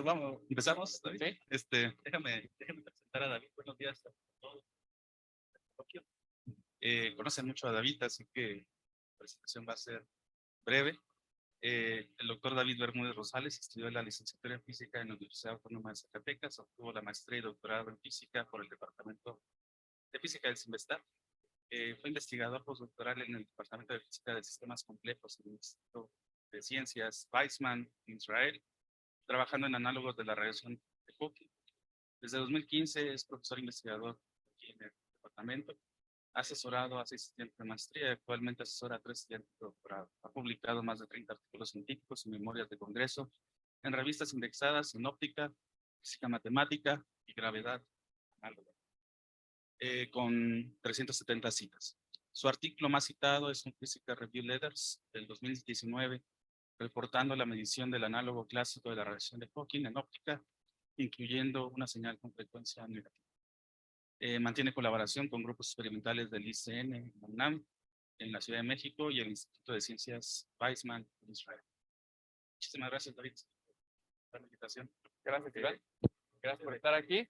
vamos, empezamos, David. Sí. Déjame presentar a David. Buenos días a todos. Conocen mucho a David, así que la presentación va a ser breve. El doctor David Bermúdez Rosales estudió la licenciatura en física en la Universidad Autónoma de Zacatecas, obtuvo la maestría y doctorado en física por el Departamento de Física del CIMBESTAR. Fue investigador postdoctoral en el Departamento de Física de Sistemas Complejos en el Instituto de Ciencias Weizmann, en Israel, trabajando en análogos de la radiación de Hawking. Desde 2015 es profesor investigador aquí en el departamento. Ha asesorado a 6 estudiantes de maestría y actualmente asesora a 3 estudiantes de doctorado. Ha publicado más de 30 artículos científicos y memorias de congreso en revistas indexadas en óptica, física matemática y gravedad análoga, con 370 citas. Su artículo más citado es un Physical Review Letters del 2019, reportando la medición del análogo clásico de la radiación de Hawking en óptica, incluyendo una señal con frecuencia negativa. Mantiene colaboración con grupos experimentales del ICN en UNAM, en la Ciudad de México, y el Instituto de Ciencias Weizmann en Israel. Muchísimas gracias, David, por la invitación. Gracias, Iván. Gracias por estar aquí.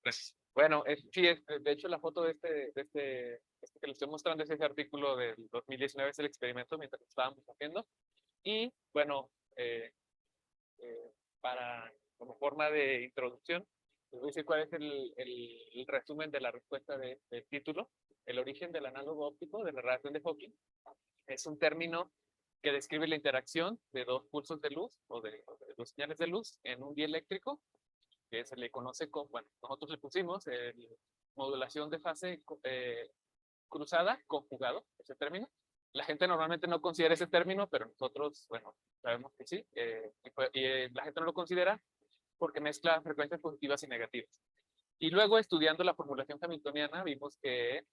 Gracias. Bueno, sí, de hecho la foto de este que les estoy mostrando es ese artículo del 2019, es el experimento mientras lo estábamos haciendo. Y bueno, como forma de introducción, les voy a decir cuál es el resumen de la respuesta del título. El origen del análogo óptico de la radiación de Hawking es un término que describe la interacción de dos pulsos de luz o de dos señales de luz en un dieléctrico, que se le conoce como, bueno, nosotros le pusimos modulación de fase cruzada conjugado, ese término. La gente normalmente no considera ese término, pero nosotros, bueno, sabemos que sí, y la gente no lo considera porque mezcla frecuencias positivas y negativas. Y luego, estudiando la formulación hamiltoniana, vimos que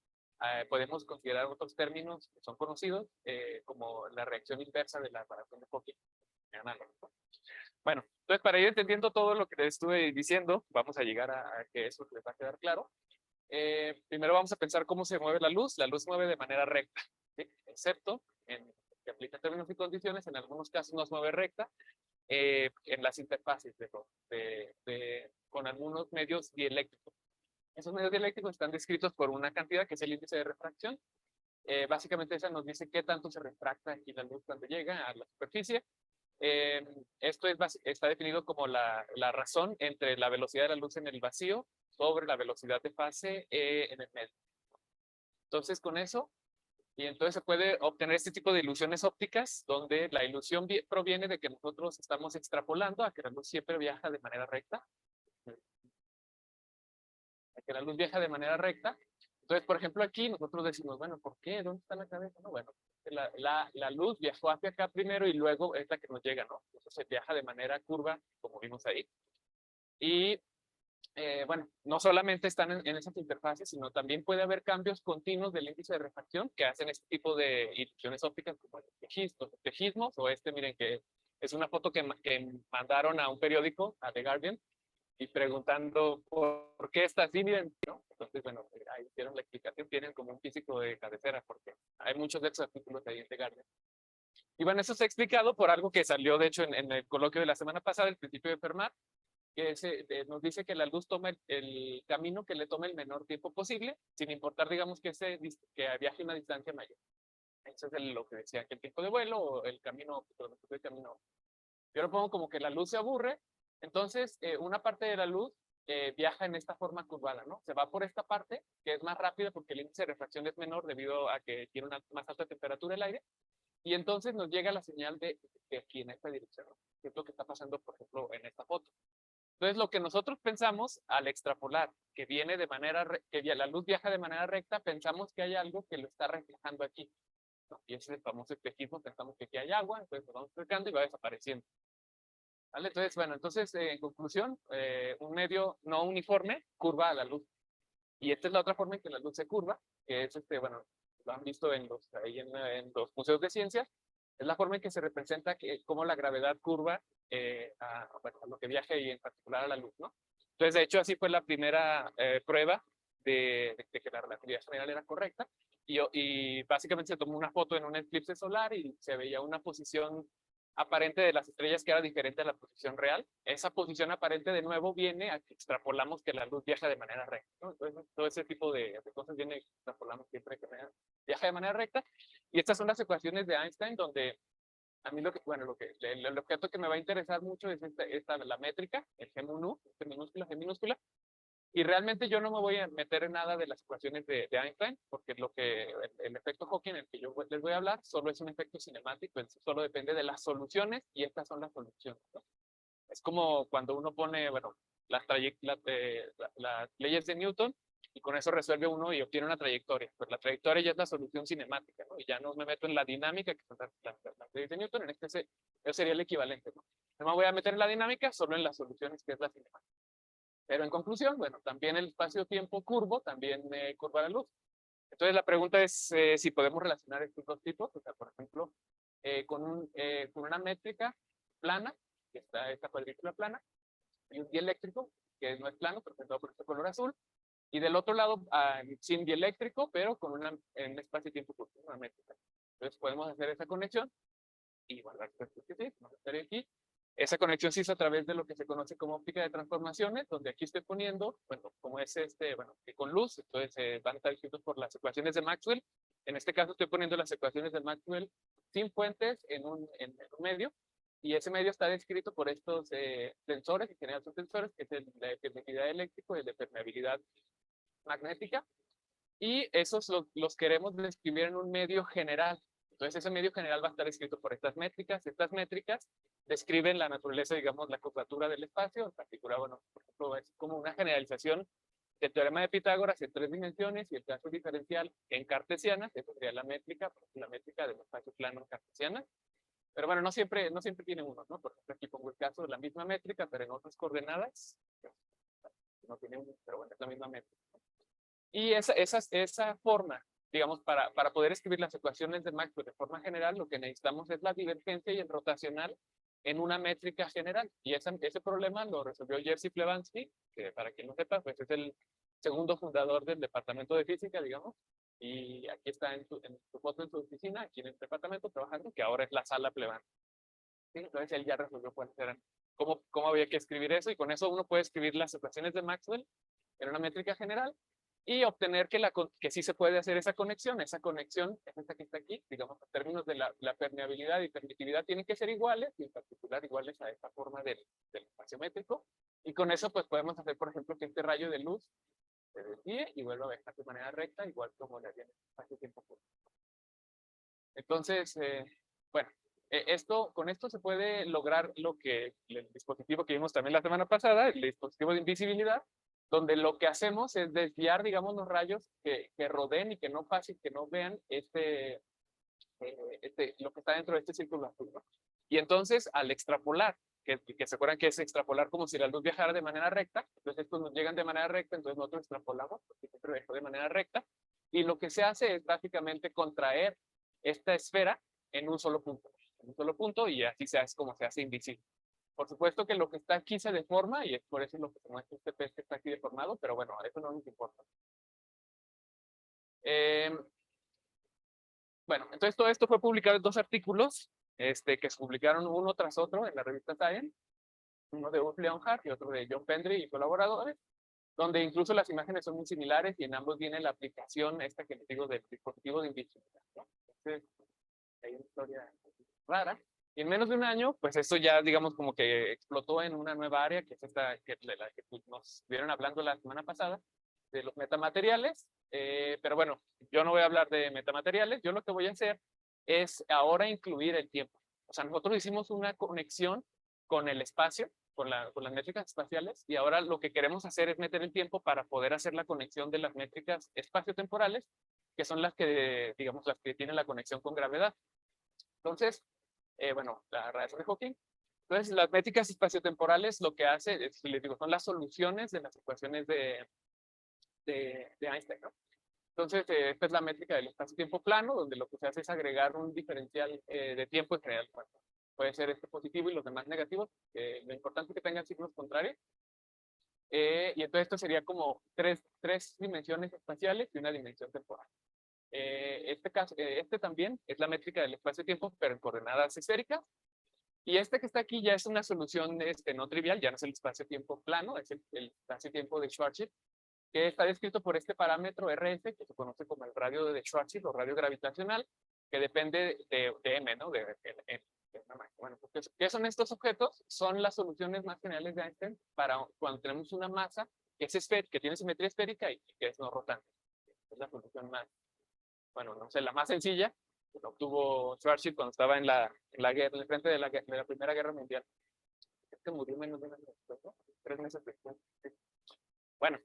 podemos considerar otros términos que son conocidos, como la reacción inversa de la radiación de Hawking. Bueno, entonces para ir entendiendo todo lo que les estuve diciendo, vamos a llegar a que eso les va a quedar claro. Primero vamos a pensar cómo se mueve la luz. La luz se mueve de manera recta, ¿sí? Excepto en que aplica términos y condiciones, en algunos casos no se mueve recta, en las interfaces con algunos medios dieléctricos. Esos medios dieléctricos están descritos por una cantidad que es el índice de refracción. Básicamente esa nos dice qué tanto se refracta aquí la luz cuando llega a la superficie. Esto está definido como la razón entre la velocidad de la luz en el vacío sobre la velocidad de fase en el medio. Entonces, con eso, y entonces se puede obtener este tipo de ilusiones ópticas, donde la ilusión proviene de que nosotros estamos extrapolando a que la luz siempre viaja de manera recta. A que la luz viaja de manera recta. Entonces, por ejemplo, aquí nosotros decimos, bueno, ¿por qué? ¿Dónde está la cabeza? No, bueno, la luz viajó hacia acá primero y luego es la que nos llega, ¿no? Entonces viaja de manera curva, como vimos ahí. Y bueno, no solamente están en esas interfaces, sino también puede haber cambios continuos del índice de refracción que hacen este tipo de ilusiones ópticas, como los espejismos, o miren, que es una foto que mandaron a un periódico, a The Guardian, y preguntando por qué está así, miren, ¿no? Entonces, bueno, ahí hicieron la explicación, tienen como un físico de cabecera, porque hay muchos de esos artículos ahí en The Guardian. Y bueno, eso se ha explicado por algo que salió, de hecho, en el coloquio de la semana pasada, el principio de Fermat, que nos dice que la luz toma el camino que le tome el menor tiempo posible, sin importar, digamos, que viaje una distancia mayor. Eso es lo que decía, que el tiempo de vuelo o el camino, el camino. Yo lo pongo como que la luz se aburre, entonces una parte de la luz viaja en esta forma curvada, ¿no? Se va por esta parte, que es más rápida porque el índice de refracción es menor debido a que tiene una más alta temperatura el aire, y entonces nos llega la señal de aquí en esta dirección, ¿no? Que es lo que está pasando, por ejemplo, en esta foto. Entonces, lo que nosotros pensamos al extrapolar, que viene de manera, que la luz viaja de manera recta, pensamos que hay algo que lo está reflejando aquí, ¿no? Y ese es el famoso espejismo, pensamos que aquí hay agua, entonces nos vamos acercando y va desapareciendo. ¿Vale? Entonces, bueno, en conclusión, un medio no uniforme curva a la luz. Y esta es la otra forma en que la luz se curva, que es, bueno, lo han visto en los museos de ciencias, es la forma en que se representa cómo la gravedad curva a lo que viaja y en particular a la luz, ¿no? Entonces, de hecho, así fue la primera prueba de que la relatividad general era correcta. Y básicamente se tomó una foto en un eclipse solar y se veía una posición aparente de las estrellas que era diferente a la posición real. Esa posición aparente de nuevo viene a que extrapolamos que la luz viaja de manera recta, ¿no? Entonces, todo ese tipo de cosas viene extrapolamos siempre que viaja de manera recta. Y estas son las ecuaciones de Einstein, donde a mí el objeto que me va a interesar mucho es la métrica, el G mu nu, G minúscula, y realmente yo no me voy a meter en nada de las ecuaciones de Einstein, porque el efecto Hawking, el que yo les voy a hablar, solo es un efecto cinemático, solo depende de las soluciones, y estas son las soluciones, ¿no? Es como cuando uno pone, bueno, las leyes de Newton, y con eso resuelve uno y obtiene una trayectoria. Pues la trayectoria ya es la solución cinemática, ¿no? Y ya no me meto en la dinámica, que son las leyes de Newton, eso sería el equivalente, ¿no? No me voy a meter en la dinámica, solo en las soluciones, que es la cinemática. Pero en conclusión, bueno, también el espacio-tiempo curvo también curva la luz. Entonces la pregunta es si podemos relacionar estos dos tipos, o sea, por ejemplo, con una métrica plana, que está esta cuadrícula plana, y un dieléctrico, que no es plano, representado por este color azul, y del otro lado, sin dieléctrico, pero con en espacio-tiempo curvo, una métrica. Entonces podemos hacer esa conexión y guardar esto que sí, vamos a estar aquí. Esa conexión se hizo a través de lo que se conoce como óptica de transformaciones, donde aquí estoy poniendo, bueno, como es que con luz, entonces van a estar escritos por las ecuaciones de Maxwell. En este caso estoy poniendo las ecuaciones de Maxwell sin fuentes en un medio, y ese medio está descrito por estos tensores, en general son tensores, que es el de permeabilidad eléctrico y el de permeabilidad magnética, y esos los queremos describir en un medio general. Entonces ese medio general va a estar escrito por estas métricas. Estas métricas describen la naturaleza, digamos, la curvatura del espacio. En particular, bueno, por ejemplo, es como una generalización del teorema de Pitágoras en 3 dimensiones y el caso diferencial en cartesianas. Esa sería la métrica del espacio plano cartesiana. Pero bueno, no siempre tiene uno, ¿no? Por ejemplo, aquí pongo el caso de la misma métrica, pero en otras coordenadas. No tiene uno, pero bueno, es la misma métrica. Y esa forma, digamos, para poder escribir las ecuaciones de Maxwell de forma general, lo que necesitamos es la divergencia y el rotacional en una métrica general. Y ese problema lo resolvió Jerzy Plebanski, que para quien no sepa, pues es el segundo fundador del departamento de física, digamos. Y aquí está en su foto en su oficina, aquí en el departamento trabajando, que ahora es la sala Plebanski. ¿Sí? Entonces él ya resolvió cuáles eran, cómo había que escribir eso, y con eso uno puede escribir las ecuaciones de Maxwell en una métrica general y obtener que sí se puede hacer esa conexión. Esa conexión es esta que está aquí, digamos, en términos de la permeabilidad y permitividad tienen que ser iguales, y en particular iguales a esta forma del espacio métrico. Y con eso pues podemos hacer, por ejemplo, que este rayo de luz se desvíe y vuelva a viajar de manera recta, igual como le haría en el espacio-tiempo. Entonces, bueno, con esto se puede lograr el dispositivo que vimos también la semana pasada, el dispositivo de invisibilidad, donde lo que hacemos es desviar, digamos, los rayos que rodeen y que no pasen, que no vean lo que está dentro de este círculo azul, ¿no? Y entonces, al extrapolar, que se acuerdan que es extrapolar como si la luz viajara de manera recta, entonces estos nos llegan de manera recta, entonces nosotros extrapolamos, porque siempre viajó de manera recta, y lo que se hace es básicamente contraer esta esfera en un solo punto, y así es como se hace invisible. Por supuesto que lo que está aquí se deforma, y es por eso lo que se muestra este pez que está aquí deformado, pero bueno, a eso no nos importa. Bueno, entonces todo esto fue publicado en 2 artículos que se publicaron uno tras otro en la revista Science, uno de Ulf Leonhardt y otro de John Pendry y colaboradores, donde incluso las imágenes son muy similares y en ambos viene la aplicación esta que les digo del dispositivo de invisibilidad, ¿no? Entonces, hay una historia rara. Y en menos de un año, pues esto ya, digamos, como que explotó en una nueva área, que es esta, de la que nos estuvieron hablando la semana pasada, de los metamateriales. Pero bueno, yo no voy a hablar de metamateriales. Yo lo que voy a hacer es ahora incluir el tiempo. O sea, nosotros hicimos una conexión con el espacio, con las métricas espaciales, y ahora lo que queremos hacer es meter el tiempo para poder hacer la conexión de las métricas espaciotemporales, que son las que, digamos, las que tienen la conexión con gravedad. Entonces, bueno, la radiación de Hawking. Entonces, las métricas espaciotemporales lo que hace, les digo, son las soluciones de las ecuaciones de Einstein, ¿no? Entonces, esta es la métrica del espacio-tiempo plano, donde lo que se hace es agregar un diferencial de tiempo en general. Bueno, puede ser este positivo y los demás negativos. Lo importante es que tengan signos contrarios. Y entonces esto sería como tres dimensiones espaciales y una dimensión temporal. Este también es la métrica del espacio-tiempo, pero en coordenadas esféricas. Y este que está aquí ya es una solución no trivial, ya no es el espacio-tiempo plano, es el espacio-tiempo de Schwarzschild, que está descrito por este parámetro RF, que se conoce como el radio de Schwarzschild o radio gravitacional, que depende de M, ¿no? Bueno, pues, ¿qué son estos objetos? Son las soluciones más generales de Einstein para cuando tenemos una masa que es que tiene simetría esférica y que es no rotante. Es la solución más, bueno, no sé, la más sencilla, que lo obtuvo Schwarzschild cuando estaba en la guerra, en el frente de la Primera Guerra Mundial. Es que murió menos de un año después, ¿no? 3 meses después. Sí. Bueno,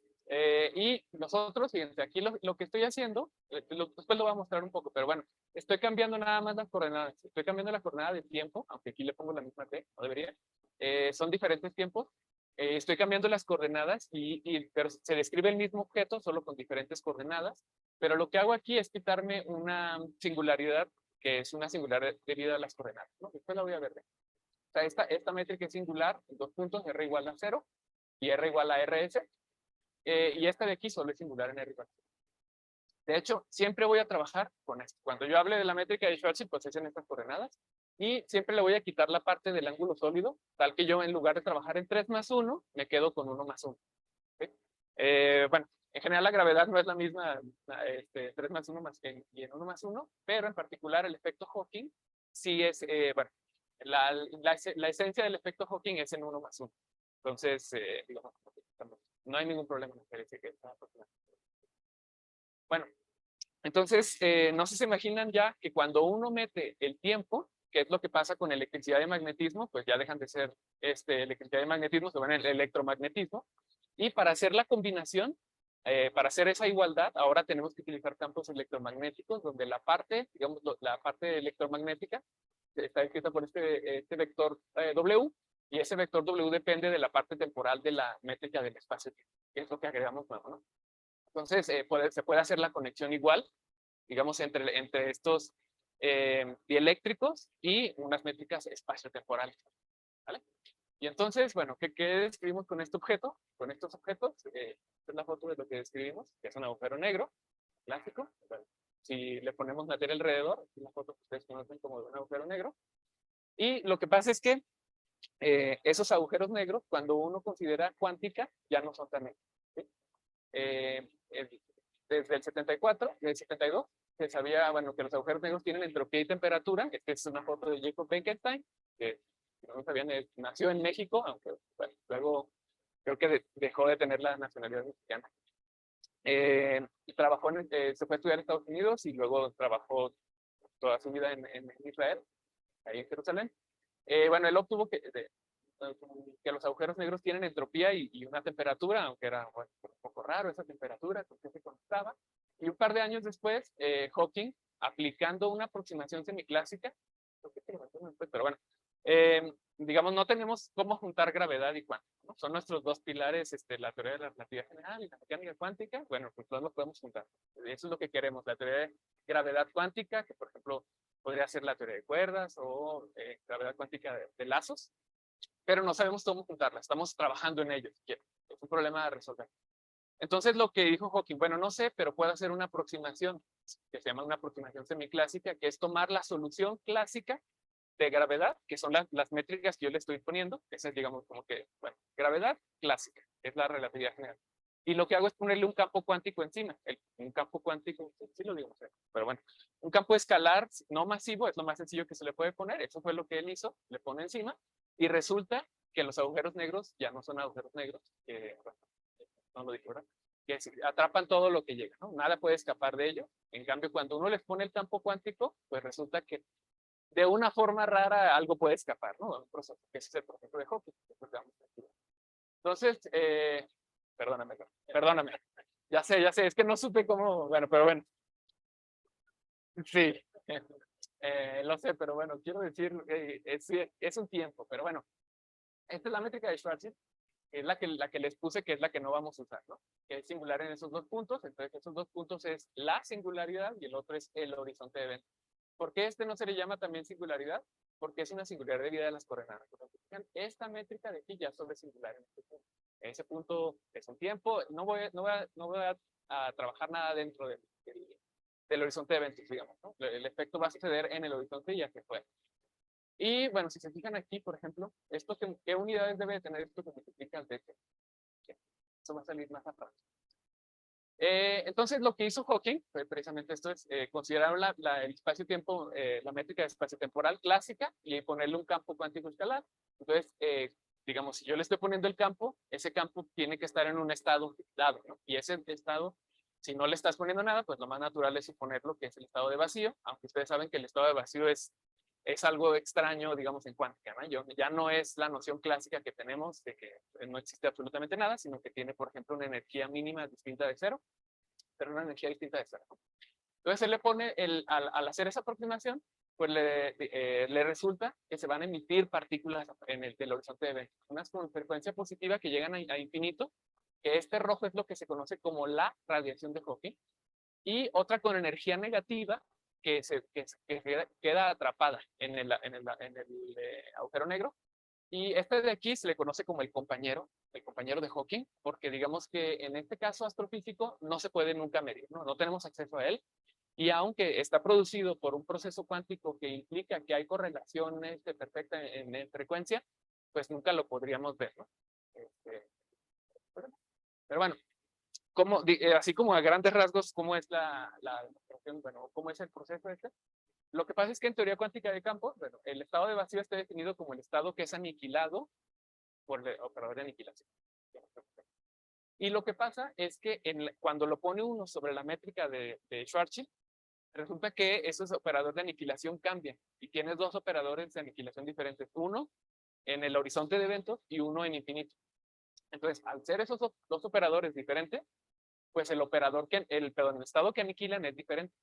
y nosotros, fíjense, aquí lo que estoy haciendo, después lo voy a mostrar un poco, pero bueno, estoy cambiando nada más las coordenadas. Estoy cambiando la coordenada de tiempo, aunque aquí le pongo la misma T, no debería. Son diferentes tiempos. Estoy cambiando las coordenadas, pero se describe el mismo objeto, solo con diferentes coordenadas. Pero lo que hago aquí es quitarme una singularidad, que es una singularidad debido a las coordenadas, ¿no? Después la voy a ver. O sea, esta métrica es singular en 2 puntos, R igual a 0 y R igual a RS. Y esta de aquí solo es singular en R igual a 0. De hecho, siempre voy a trabajar con esto. Cuando yo hable de la métrica de Schwarzschild, pues es en estas coordenadas. Y siempre le voy a quitar la parte del ángulo sólido, tal que yo en lugar de trabajar en 3 más 1, me quedo con 1 más 1. ¿Sí? Bueno, en general la gravedad no es la misma 3 más 1 y en 1 más 1, pero en particular el efecto Hawking sí es, bueno, la esencia del efecto Hawking es en 1 más 1. Entonces, digamos, no hay ningún problema en referencia que está aproximando. Bueno, entonces, no sé si se imaginan ya que cuando uno mete el tiempo, que es lo que pasa con electricidad y magnetismo, pues ya dejan de ser electricidad y magnetismo, se van en el electromagnetismo. Y para hacer la combinación, para hacer esa igualdad, ahora tenemos que utilizar campos electromagnéticos, donde la parte, digamos, la parte electromagnética está escrita por este vector W, y ese vector W depende de la parte temporal de la métrica del espacio-tiempo, que es lo que agregamos nuevo, ¿no? Entonces, se puede hacer la conexión igual, digamos, entre estos dieléctricos y unas métricas espacio-temporales, ¿vale? Y entonces, bueno, ¿qué describimos con este objeto? Con estos objetos, esta es la foto de lo que describimos, que es un agujero negro, clásico. Bueno, si le ponemos materia alrededor, esta es la foto que ustedes conocen como de un agujero negro. Y lo que pasa es que esos agujeros negros, cuando uno considera cuántica, ya no son tan negros, ¿sí? Desde el 74, del 72, se sabía, bueno, que los agujeros negros tienen entropía y temperatura. Esta es una foto de Jacob Bekenstein, que no sabían, nació en México, aunque bueno, luego creo que dejó de tener la nacionalidad mexicana. Trabajó se fue a estudiar en Estados Unidos y luego trabajó toda su vida en Israel, ahí en Jerusalén. Bueno, él obtuvo que los agujeros negros tienen entropía y una temperatura, aunque era bueno, un poco raro esa temperatura, porque se conectaba. Y un par de años después, Hawking, aplicando una aproximación semiclásica, pero bueno, digamos, no tenemos cómo juntar gravedad y cuántica, ¿no? Son nuestros dos pilares, la teoría de la relatividad general y la mecánica cuántica. Bueno, pues no los podemos juntar. Eso es lo que queremos, la teoría de gravedad cuántica, que por ejemplo podría ser la teoría de cuerdas o gravedad cuántica de lazos, pero no sabemos cómo juntarla. Estamos trabajando en ello. Es un problema a resolver. Entonces lo que dijo Hawking, bueno, no sé, pero puedo hacer una aproximación que se llama una aproximación semiclásica, que es tomar la solución clásica de gravedad, que son las métricas que yo le estoy poniendo. Esa es, digamos, como que, bueno, gravedad clásica, es la relatividad general. Y lo que hago es ponerle un campo cuántico encima. Un campo cuántico, sí lo digo, pero bueno, un campo escalar no masivo es lo más sencillo que se le puede poner. Eso fue lo que él hizo, le pone encima, y resulta que los agujeros negros ya no son agujeros negros, bueno, no lo dije, ¿verdad? Que atrapan todo lo que llega, ¿no? Nada puede escapar de ello. En cambio, cuando uno les pone el campo cuántico, pues resulta que de una forma rara algo puede escapar, ¿no? Un proceso, que ese es el proceso de Hawking. Entonces, perdóname. Ya sé, es que no supe cómo, bueno, pero bueno. Sí, lo sé, pero bueno, quiero decir, es un tiempo, pero bueno. Esta es la métrica de Schwarzschild, que es la que les puse, que es la que no vamos a usar, ¿no? Que es singular en esos 2 puntos. Entonces, esos 2 puntos es la singularidad y el otro es el horizonte de evento. ¿Por qué no se le llama también singularidad? Porque es una singularidad debida de las coordenadas. Esta métrica de aquí ya solo es singular en este punto. Ese punto es un tiempo. No voy a trabajar nada dentro del horizonte de eventos, digamos, ¿no? El efecto va a suceder en el horizonte y hacia afuera. Y bueno, si se fijan aquí, por ejemplo, esto ¿qué unidades debe de tener esto que multiplica el dt? Eso va a salir más atrás. Entonces, lo que hizo Hawking fue precisamente esto, es considerar el espacio-tiempo, la métrica de espacio-temporal clásica y ponerle un campo cuántico escalar. Entonces, digamos, si yo le estoy poniendo el campo, ese campo tiene que estar en un estado dado, ¿no? Y ese estado, si no le estás poniendo nada, pues lo más natural es suponerlo que es el estado de vacío, aunque ustedes saben que el estado de vacío es algo extraño, digamos, en cuántica, ¿no? Ya no es la noción clásica que tenemos de que no existe absolutamente nada, sino que tiene, por ejemplo, una energía mínima distinta de cero, pero una energía distinta de cero. Entonces, él le pone, al hacer esa aproximación, pues le resulta que se van a emitir partículas en del horizonte de eventos, unas con frecuencia positiva que llegan a infinito, que este rojo es lo que se conoce como la radiación de Hawking, y otra con energía negativa que queda atrapada en el agujero negro. Y este de aquí se le conoce como el compañero de Hawking, porque digamos que en este caso astrofísico no se puede nunca medir, no tenemos acceso a él. Y aunque está producido por un proceso cuántico que implica que hay correlación perfecta en frecuencia, pues nunca lo podríamos ver, ¿no? Pero bueno, así como a grandes rasgos, ¿cómo es bueno, cómo es el proceso este? Lo que pasa es que en teoría cuántica de campo, bueno, el estado de vacío está definido como el estado que es aniquilado por el operador de aniquilación. Y lo que pasa es que cuando lo pone uno sobre la métrica de Schwarzschild, resulta que esos operadores de aniquilación cambian y tienes dos operadores de aniquilación diferentes, uno en el horizonte de eventos y uno en infinito. Entonces, al ser esos dos operadores diferentes, pues el estado que aniquilan es diferente.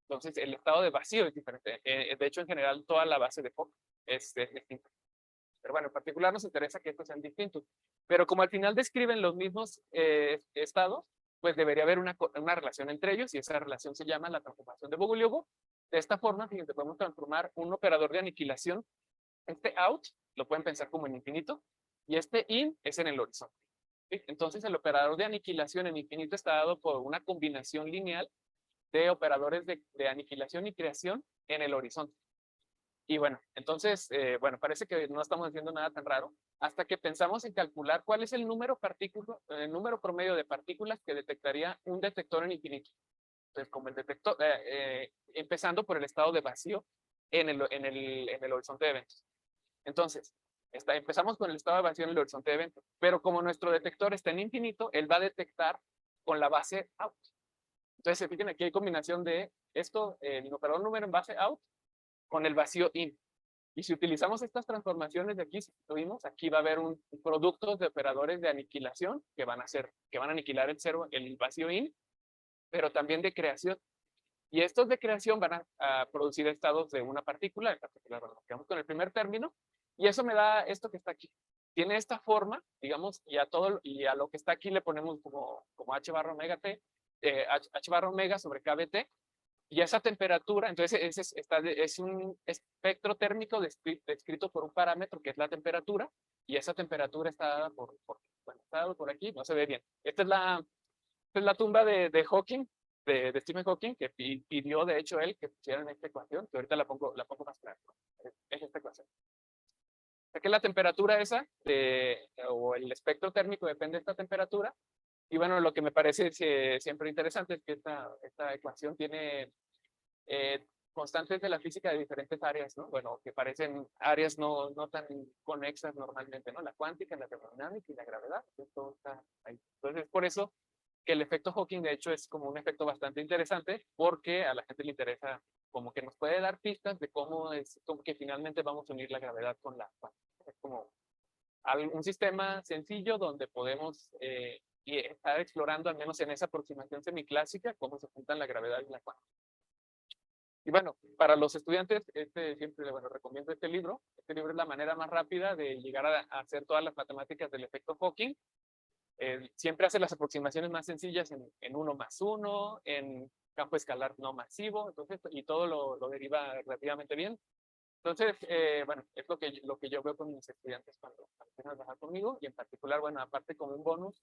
Entonces, el estado de vacío es diferente. De hecho, en general, toda la base de Fock es distinta. Pero bueno, en particular nos interesa que estos sean distintos. Pero como al final describen los mismos estados, pues debería haber una relación entre ellos y esa relación se llama la transformación de Bogoliubov. De esta forma, fíjense, podemos transformar un operador de aniquilación. Este out lo pueden pensar como en infinito y este in es en el horizonte. ¿Sí? Entonces, el operador de aniquilación en infinito está dado por una combinación lineal de operadores de aniquilación y creación en el horizonte. Y bueno, entonces, bueno, parece que no estamos haciendo nada tan raro hasta que pensamos en calcular cuál es el número promedio de partículas que detectaría un detector en infinito. Entonces, como el detector, empezando por el estado de vacío en el horizonte de eventos. Entonces, empezamos con el estado de vacío en el horizonte de eventos, pero como nuestro detector está en infinito, él va a detectar con la base out. Entonces, se fijan, aquí hay combinación de esto, el operador número en base out, con el vacío in. Y si utilizamos estas transformaciones de aquí, si tuvimos, aquí va a haber un producto de operadores de aniquilación que van a aniquilar el vacío in, pero también de creación. Y estos de creación van a producir estados de una partícula, en particular, bueno, quedamos con el primer término, y eso me da esto que está aquí. Tiene esta forma, digamos, y a lo que está aquí le ponemos como H barra omega T, H barra omega sobre KBT, y esa temperatura, entonces es un espectro térmico descrito por un parámetro que es la temperatura, y esa temperatura está dada bueno, está dado por aquí, no se ve bien. Esta es la tumba de Hawking, de Stephen Hawking, que pidió de hecho él que pusieran esta ecuación, que ahorita la pongo más clara. Es esta ecuación. Es que la temperatura esa, o el espectro térmico depende de esta temperatura, y bueno, lo que me parece siempre interesante es que esta ecuación tiene constantes de la física de diferentes áreas, ¿no? Bueno, que parecen áreas no tan conexas normalmente, ¿no? La cuántica, la termodinámica y la gravedad, todo está ahí. Entonces, por eso que el efecto Hawking, de hecho, es como un efecto bastante interesante, porque a la gente le interesa, como que nos puede dar pistas de cómo que finalmente vamos a unir la gravedad con la cuántica. Es como un sistema sencillo donde podemos y estar explorando, al menos en esa aproximación semiclásica, cómo se juntan la gravedad y la cuántica. Y bueno, para los estudiantes, siempre recomiendo este libro. Este libro es la manera más rápida de llegar a hacer todas las matemáticas del efecto Hawking. Siempre hace las aproximaciones más sencillas en 1 más 1, en campo escalar no masivo, entonces, y todo lo deriva relativamente bien. Entonces, bueno, es lo que yo veo con mis estudiantes cuando empiezan a trabajar conmigo, y en particular, bueno, aparte como un bonus,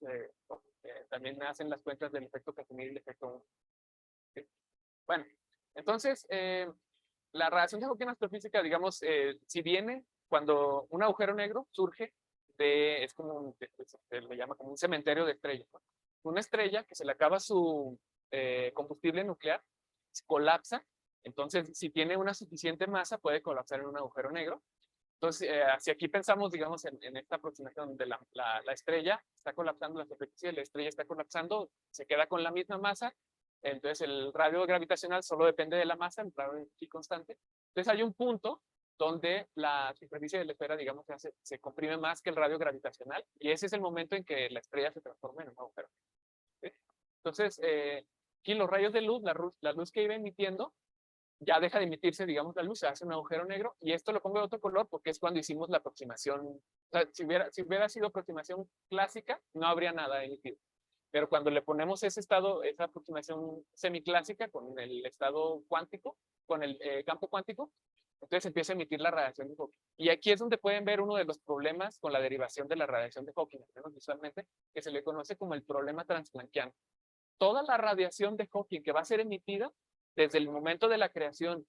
también me hacen las cuentas del efecto Casimir y el efecto 1. ¿Sí? Bueno, entonces, la radiación de Hawking astrofísica, digamos, si viene cuando un agujero negro surge, es como, se le llama como un cementerio de estrellas, ¿no? Una estrella que se le acaba su combustible nuclear, colapsa, entonces si tiene una suficiente masa puede colapsar en un agujero negro. Entonces, si aquí pensamos, digamos, en esta aproximación donde la estrella está colapsando, la superficie de la estrella está colapsando, se queda con la misma masa, entonces el radio gravitacional solo depende de la masa, el radio es constante. Entonces hay un punto donde la superficie de la esfera, digamos, se comprime más que el radio gravitacional, y ese es el momento en que la estrella se transforma en un agujero. ¿Sí? Entonces, aquí los rayos de luz, la luz que iba emitiendo, ya deja de emitirse, digamos, la luz, se hace un agujero negro, y esto lo pongo de otro color porque es cuando hicimos la aproximación. O sea, si hubiera sido aproximación clásica, no habría nada emitido. Pero cuando le ponemos ese estado, esa aproximación semiclásica con el estado cuántico, con el campo cuántico, entonces empieza a emitir la radiación de Hawking. Y aquí es donde pueden ver uno de los problemas con la derivación de la radiación de Hawking, al menos visualmente, que se le conoce como el problema transplanckiano. Toda la radiación de Hawking que va a ser emitida desde el momento de la creación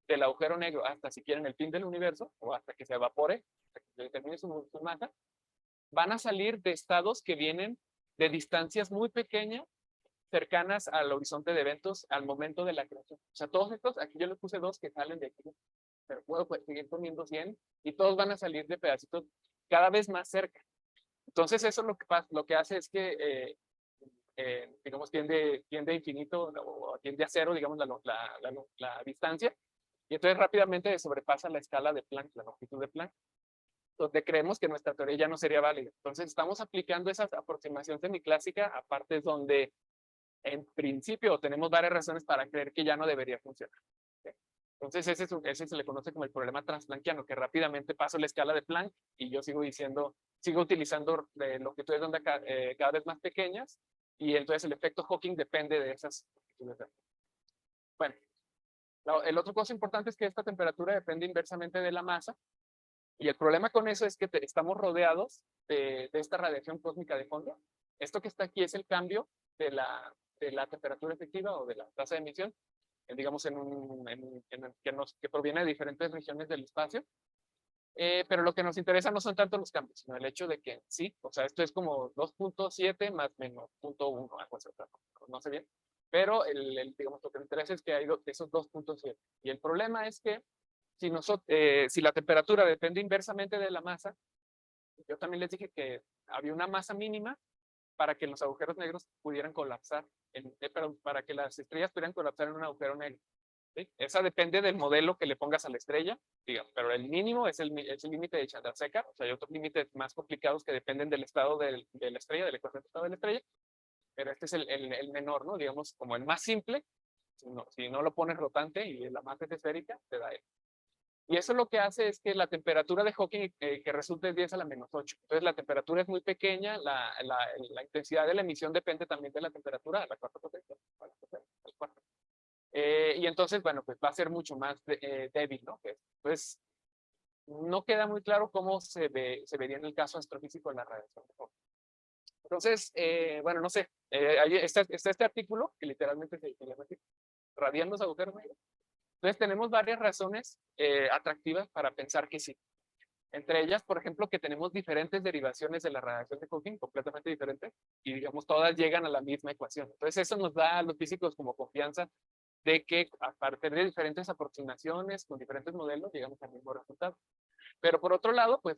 del agujero negro hasta, si quieren, el fin del universo, o hasta que se evapore, hasta que determine su masa, van a salir de estados que vienen de distancias muy pequeñas, cercanas al horizonte de eventos al momento de la creación. O sea, todos estos, aquí yo les puse dos que salen de aquí, pero puedo seguir poniendo 100, y todos van a salir de pedacitos cada vez más cerca. Entonces, eso lo que hace es que, digamos, tiende a infinito o tiende a cero, digamos, la distancia, y entonces rápidamente sobrepasa la escala de Planck, la longitud de Planck, donde creemos que nuestra teoría ya no sería válida. Entonces, estamos aplicando esa aproximación semiclásica a partes donde, en principio, tenemos varias razones para creer que ya no debería funcionar. ¿Sí? Entonces, ese se le conoce como el problema transplanckiano, que rápidamente paso la escala de Planck y yo sigo utilizando longitudes de onda cada vez más pequeñas, y entonces el efecto Hawking depende de esas longitudes. Bueno, el otro cosa importante es que esta temperatura depende inversamente de la masa, y el problema con eso es que estamos rodeados de esta radiación cósmica de fondo. Esto que está aquí es el cambio de la temperatura efectiva o de la tasa de emisión, digamos, que proviene de diferentes regiones del espacio. Pero lo que nos interesa no son tanto los cambios, sino el hecho de que sí, o sea, esto es como 2.7 más menos 0.1, algo así, no sé bien, pero digamos, lo que nos interesa es que hay esos 2.7. Y el problema es que si la temperatura depende inversamente de la masa, yo también les dije que había una masa mínima para que los agujeros negros pudieran colapsar, para que las estrellas pudieran colapsar en un agujero negro. ¿Sí? Esa depende del modelo que le pongas a la estrella, digamos, pero el mínimo es el límite de Chandrasekhar. O sea, hay otros límites más complicados que dependen del estado de la estrella, del ecuación del estado de la estrella, pero este es el menor, ¿no? Digamos, como el más simple. Si no lo pones rotante y la masa es esférica, te da él. Y eso lo que hace es que la temperatura de Hawking que resulta es 10 a la menos 8. Entonces la temperatura es muy pequeña, la intensidad de la emisión depende también de la temperatura, a la cuarta potencia, al cuarto. Y entonces, bueno, pues va a ser mucho más débil, ¿no? Pues no queda muy claro cómo se vería en el caso astrofísico de la radiación de Hawking. Entonces, bueno, no sé, ahí está este artículo que literalmente se llama así, radiando los agujeros negros. Entonces tenemos varias razones atractivas para pensar que sí. Entre ellas, por ejemplo, que tenemos diferentes derivaciones de la radiación de Hawking, completamente diferentes, y digamos, todas llegan a la misma ecuación. Entonces eso nos da a los físicos como confianza de que a partir de diferentes aproximaciones, con diferentes modelos, llegamos al mismo resultado. Pero por otro lado, pues,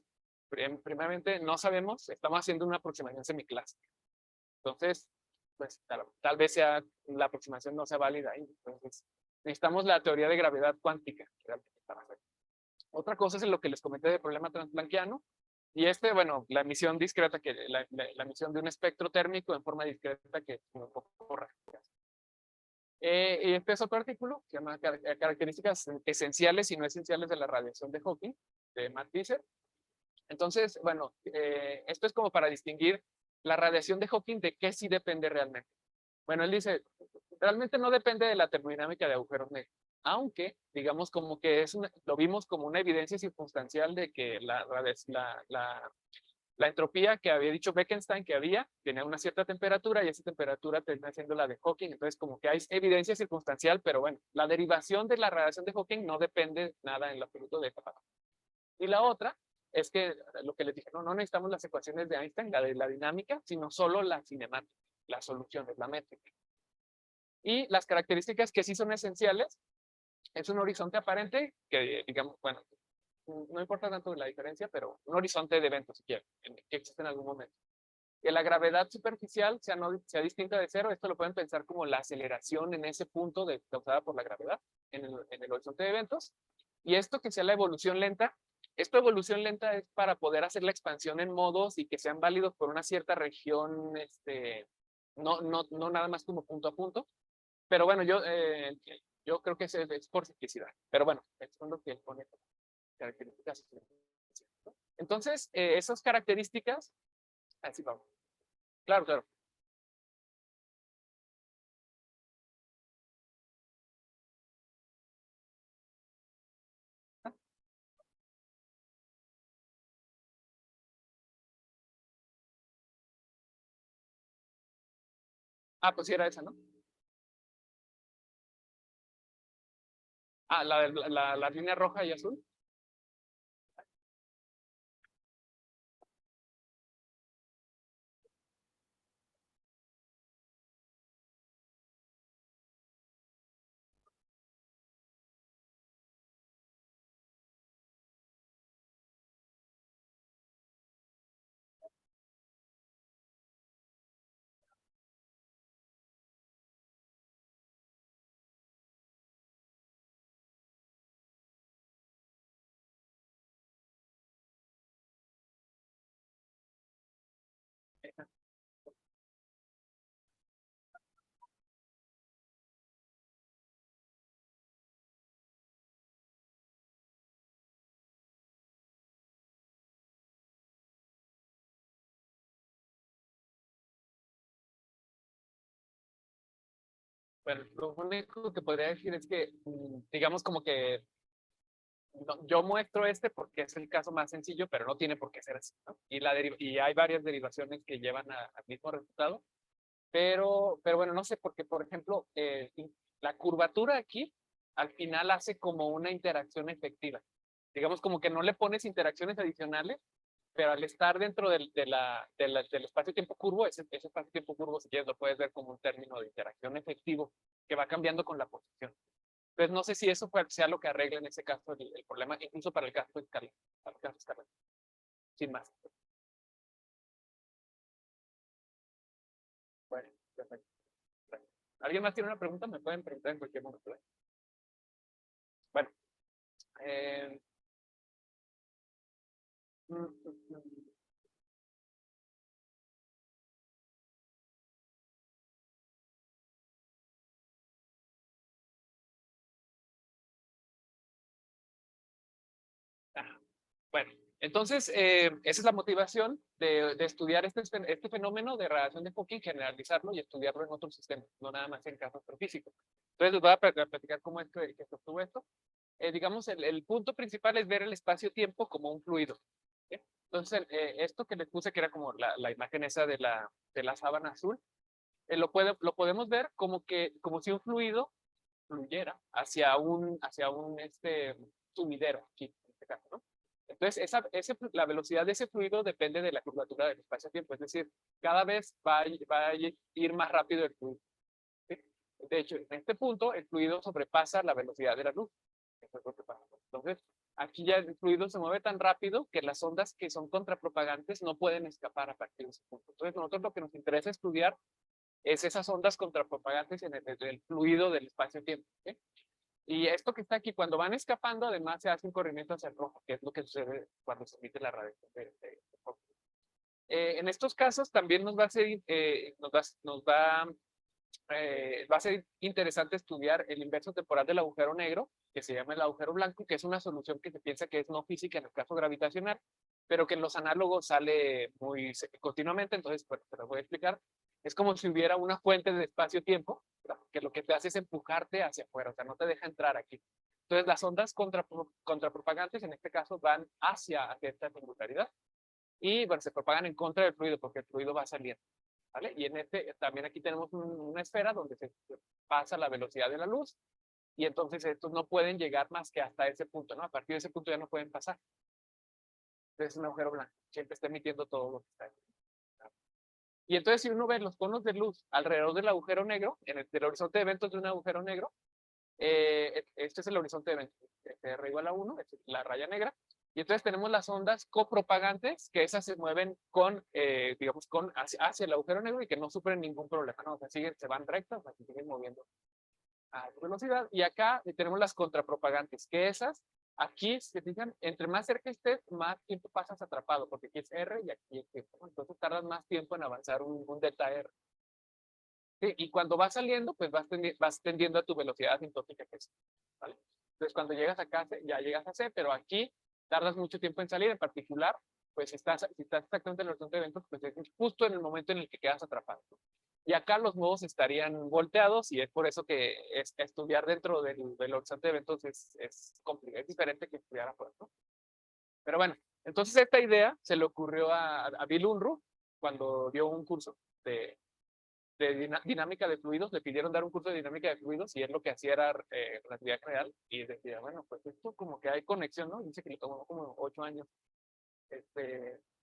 primeramente no sabemos, estamos haciendo una aproximación semiclásica. Entonces, pues tal vez la aproximación no sea válida ahí. Entonces, necesitamos la teoría de gravedad cuántica realmente para hacer. Otra cosa es lo que les comenté del problema transplanckiano. Y bueno, la emisión discreta, la emisión de un espectro térmico en forma discreta que es un poco rara. Y este es otro artículo que se llama Características esenciales y no esenciales de la radiación de Hawking, de Matt Visser. Entonces, bueno, esto es como para distinguir la radiación de Hawking de qué sí depende realmente. Bueno, él dice, realmente no depende de la termodinámica de agujeros negros, aunque, digamos, como que lo vimos como una evidencia circunstancial de que La entropía que había dicho Bekenstein que había, tenía una cierta temperatura y esa temperatura termina siendo la de Hawking. Entonces, como que hay evidencia circunstancial, pero bueno, la derivación de la radiación de Hawking no depende nada en lo absoluto de esta parte. Y la otra es que lo que les dije, no necesitamos las ecuaciones de Einstein, la de la dinámica, sino solo la cinemática, las soluciones, la métrica. Y las características que sí son esenciales es un horizonte aparente que, digamos, bueno, no importa tanto la diferencia, pero un horizonte de eventos, si quieren, que existe en algún momento. Que la gravedad superficial sea distinta de cero, esto lo pueden pensar como la aceleración en ese punto causada por la gravedad en el horizonte de eventos. Y esto que sea la evolución lenta, esta evolución lenta es para poder hacer la expansión en modos y que sean válidos por una cierta región, no nada más como punto a punto. Pero bueno, yo creo que es por simplicidad. Pero bueno, es lo que pone características. Entonces, esas características, así vamos. Claro, claro. Ah, pues sí era esa, ¿no? Ah, la línea roja y azul. Bueno, lo único que podría decir es que, digamos como que yo muestro este porque es el caso más sencillo, pero no tiene por qué ser así, ¿no? Y hay varias derivaciones que llevan al mismo resultado, pero bueno, no sé, porque por ejemplo, la curvatura aquí al final hace como una interacción efectiva. Digamos como que no le pones interacciones adicionales, pero al estar dentro del espacio-tiempo curvo, ese espacio-tiempo curvo, si quieres, lo puedes ver como un término de interacción efectivo que va cambiando con la posición. Entonces, no sé si eso sea lo que arregla en ese caso el problema, incluso para el caso escalar, sin más. Bueno, perfecto. ¿Alguien más tiene una pregunta? Me pueden preguntar en cualquier momento. Bueno, eh, mm, mm, mm. Ah, bueno, entonces, esa es la motivación de estudiar este fenómeno de radiación de Hawking, generalizarlo y estudiarlo en otros sistemas, no nada más en casos astrofísicos. Entonces, les voy a platicar cómo es que se obtuvo esto. Digamos, el punto principal es ver el espacio-tiempo como un fluido. ¿Sí? Entonces, esto que les puse, que era como la imagen esa de la sábana azul, lo podemos ver como si un fluido fluyera hacia un sumidero, aquí, en este caso, ¿no? Entonces, la velocidad de ese fluido depende de la curvatura del espacio-tiempo, es decir, cada vez va a ir más rápido el fluido. ¿Sí? De hecho, en este punto, el fluido sobrepasa la velocidad de la luz. Eso es lo que pasa. Entonces, aquí ya el fluido se mueve tan rápido que las ondas que son contrapropagantes no pueden escapar a partir de ese punto. Entonces, nosotros lo que nos interesa estudiar es esas ondas contrapropagantes en el fluido del espacio-tiempo. ¿Sí? Y esto que está aquí, cuando van escapando, además se hace un corrimiento hacia el rojo, que es lo que sucede cuando se emite la radiación de Hawking. En estos casos también nos va a ser, va a ser interesante estudiar el inverso temporal del agujero negro, que se llama el agujero blanco, que es una solución que se piensa que es no física en el caso gravitacional, pero que en los análogos sale muy continuamente. Entonces, bueno, te lo voy a explicar. Es como si hubiera una fuente de espacio-tiempo, que lo que te hace es empujarte hacia afuera, o sea, no te deja entrar aquí. Entonces, las ondas contrapropagantes, en este caso, van hacia esta singularidad. y bueno, se propagan en contra del fluido porque el fluido va saliendo, ¿vale? Y en también aquí tenemos una esfera donde se pasa la velocidad de la luz y entonces estos no pueden llegar más que hasta ese punto, ¿no? A partir de ese punto ya no pueden pasar. Entonces es un agujero blanco, siempre está emitiendo todo lo que está ahí. Y entonces si uno ve los conos de luz alrededor del agujero negro, en el horizonte de eventos de un agujero negro, este es el horizonte de eventos, R igual a 1, es la raya negra, y entonces tenemos las ondas copropagantes, que esas se mueven con, digamos, hacia el agujero negro y que no sufren ningún problema, ¿no? O sea, se van rectas, o sea, se siguen moviendo a velocidad. Y acá tenemos las contrapropagantes, que esas, aquí, si se fijan, entre más cerca estés, más tiempo pasas atrapado, porque aquí es R y aquí es tiempo, ¿no? Entonces tardas más tiempo en avanzar un delta R. Sí, y cuando vas saliendo, pues vas tendiendo a tu velocidad asintótica, que es, ¿vale? Entonces, cuando llegas acá, ya llegas a C, pero aquí tardas mucho tiempo en salir, en particular, pues si estás exactamente en el horizonte de eventos, pues es justo en el momento en el que quedas atrapado. Y acá los nodos estarían volteados y es por eso que estudiar dentro del horizonte de eventos es complicado, es diferente que estudiar afuera, ¿no? Pero bueno, entonces esta idea se le ocurrió a Bill Unruh cuando dio un curso de dinámica de fluidos, le pidieron dar un curso de dinámica de fluidos y él lo que hacía era relatividad general y decía, bueno, pues esto como que hay conexión, ¿no? Dice que le tomó como 8 años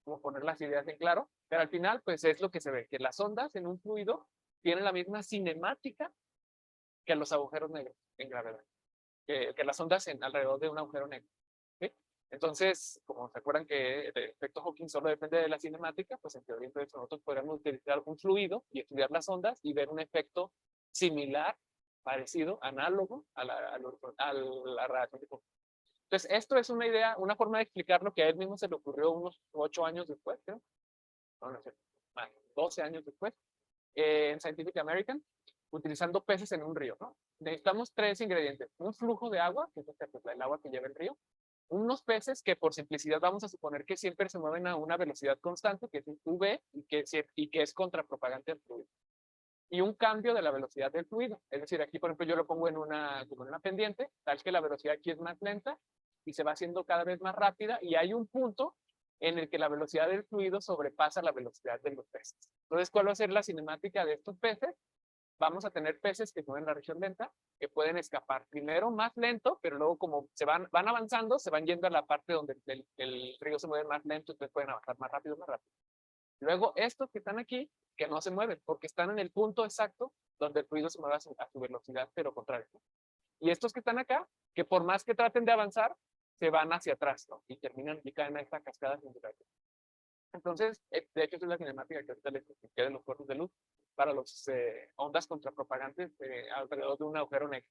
como poner las ideas en claro, pero al final pues es lo que se ve, que las ondas en un fluido tienen la misma cinemática que los agujeros negros en gravedad, que las ondas alrededor de un agujero negro. ¿Sí? Entonces, como se acuerdan que el efecto Hawking solo depende de la cinemática, pues en teoría entonces nosotros podríamos utilizar un fluido y estudiar las ondas y ver un efecto similar, parecido, análogo a la radiación de Hawking. Entonces, esto es una idea, una forma de explicar lo que a él mismo se le ocurrió unos 8 años después, creo. No sé, más, 12 años después, en Scientific American, utilizando peces en un río, ¿no? Necesitamos 3 ingredientes. Un flujo de agua, que es el agua que lleva el río, unos peces que por simplicidad vamos a suponer que siempre se mueven a una velocidad constante, que es V, y que es contrapropagante al fluido. Y un cambio de la velocidad del fluido. Es decir, aquí, por ejemplo, yo lo pongo como en una pendiente, tal que la velocidad aquí es más lenta y se va haciendo cada vez más rápida y hay un punto en el que la velocidad del fluido sobrepasa la velocidad de los peces. Entonces, ¿cuál va a ser la cinemática de estos peces? Vamos a tener peces que son en la región lenta, que pueden escapar primero más lento, pero luego como van avanzando, se van yendo a la parte donde el río se mueve más lento, entonces pueden avanzar más rápido, más rápido. Luego estos que están aquí, que no se mueven, porque están en el punto exacto donde el fluido se mueve a su velocidad, pero contraria. Y estos que están acá, que por más que traten de avanzar, se van hacia atrás, ¿no? Y terminan y caen a esta cascada singular. Entonces, de hecho, esa es la cinemática que ahorita les expliqué de los cuerpos de luz para las ondas contrapropagantes alrededor de un agujero negro.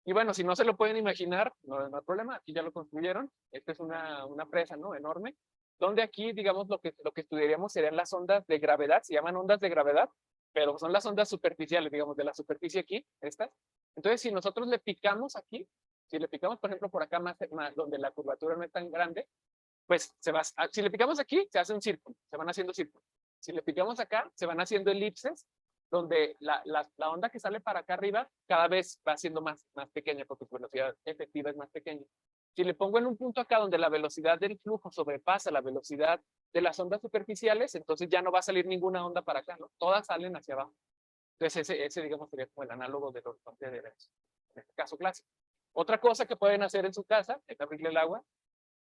Y bueno, si no se lo pueden imaginar, no hay problema, aquí ya lo construyeron. Esta es una presa, ¿no? Enorme, donde aquí, digamos, lo que estudiaríamos serían las ondas de gravedad, se llaman ondas de gravedad, pero son las ondas superficiales, digamos, de la superficie aquí, estas. Entonces, si nosotros le picamos aquí, si le picamos, por ejemplo, por acá más donde la curvatura no es tan grande, pues si le picamos aquí, se hace un círculo, se van haciendo círculos. Si le picamos acá, se van haciendo elipses, donde la onda que sale para acá arriba cada vez va siendo más pequeña, porque su velocidad efectiva es más pequeña. Si le pongo en un punto acá donde la velocidad del flujo sobrepasa la velocidad de las ondas superficiales, entonces ya no va a salir ninguna onda para acá, ¿no? Todas salen hacia abajo. Entonces ese digamos, sería como el análogo del horizonte de eventos, en este caso clásico. Otra cosa que pueden hacer en su casa es abrirle el agua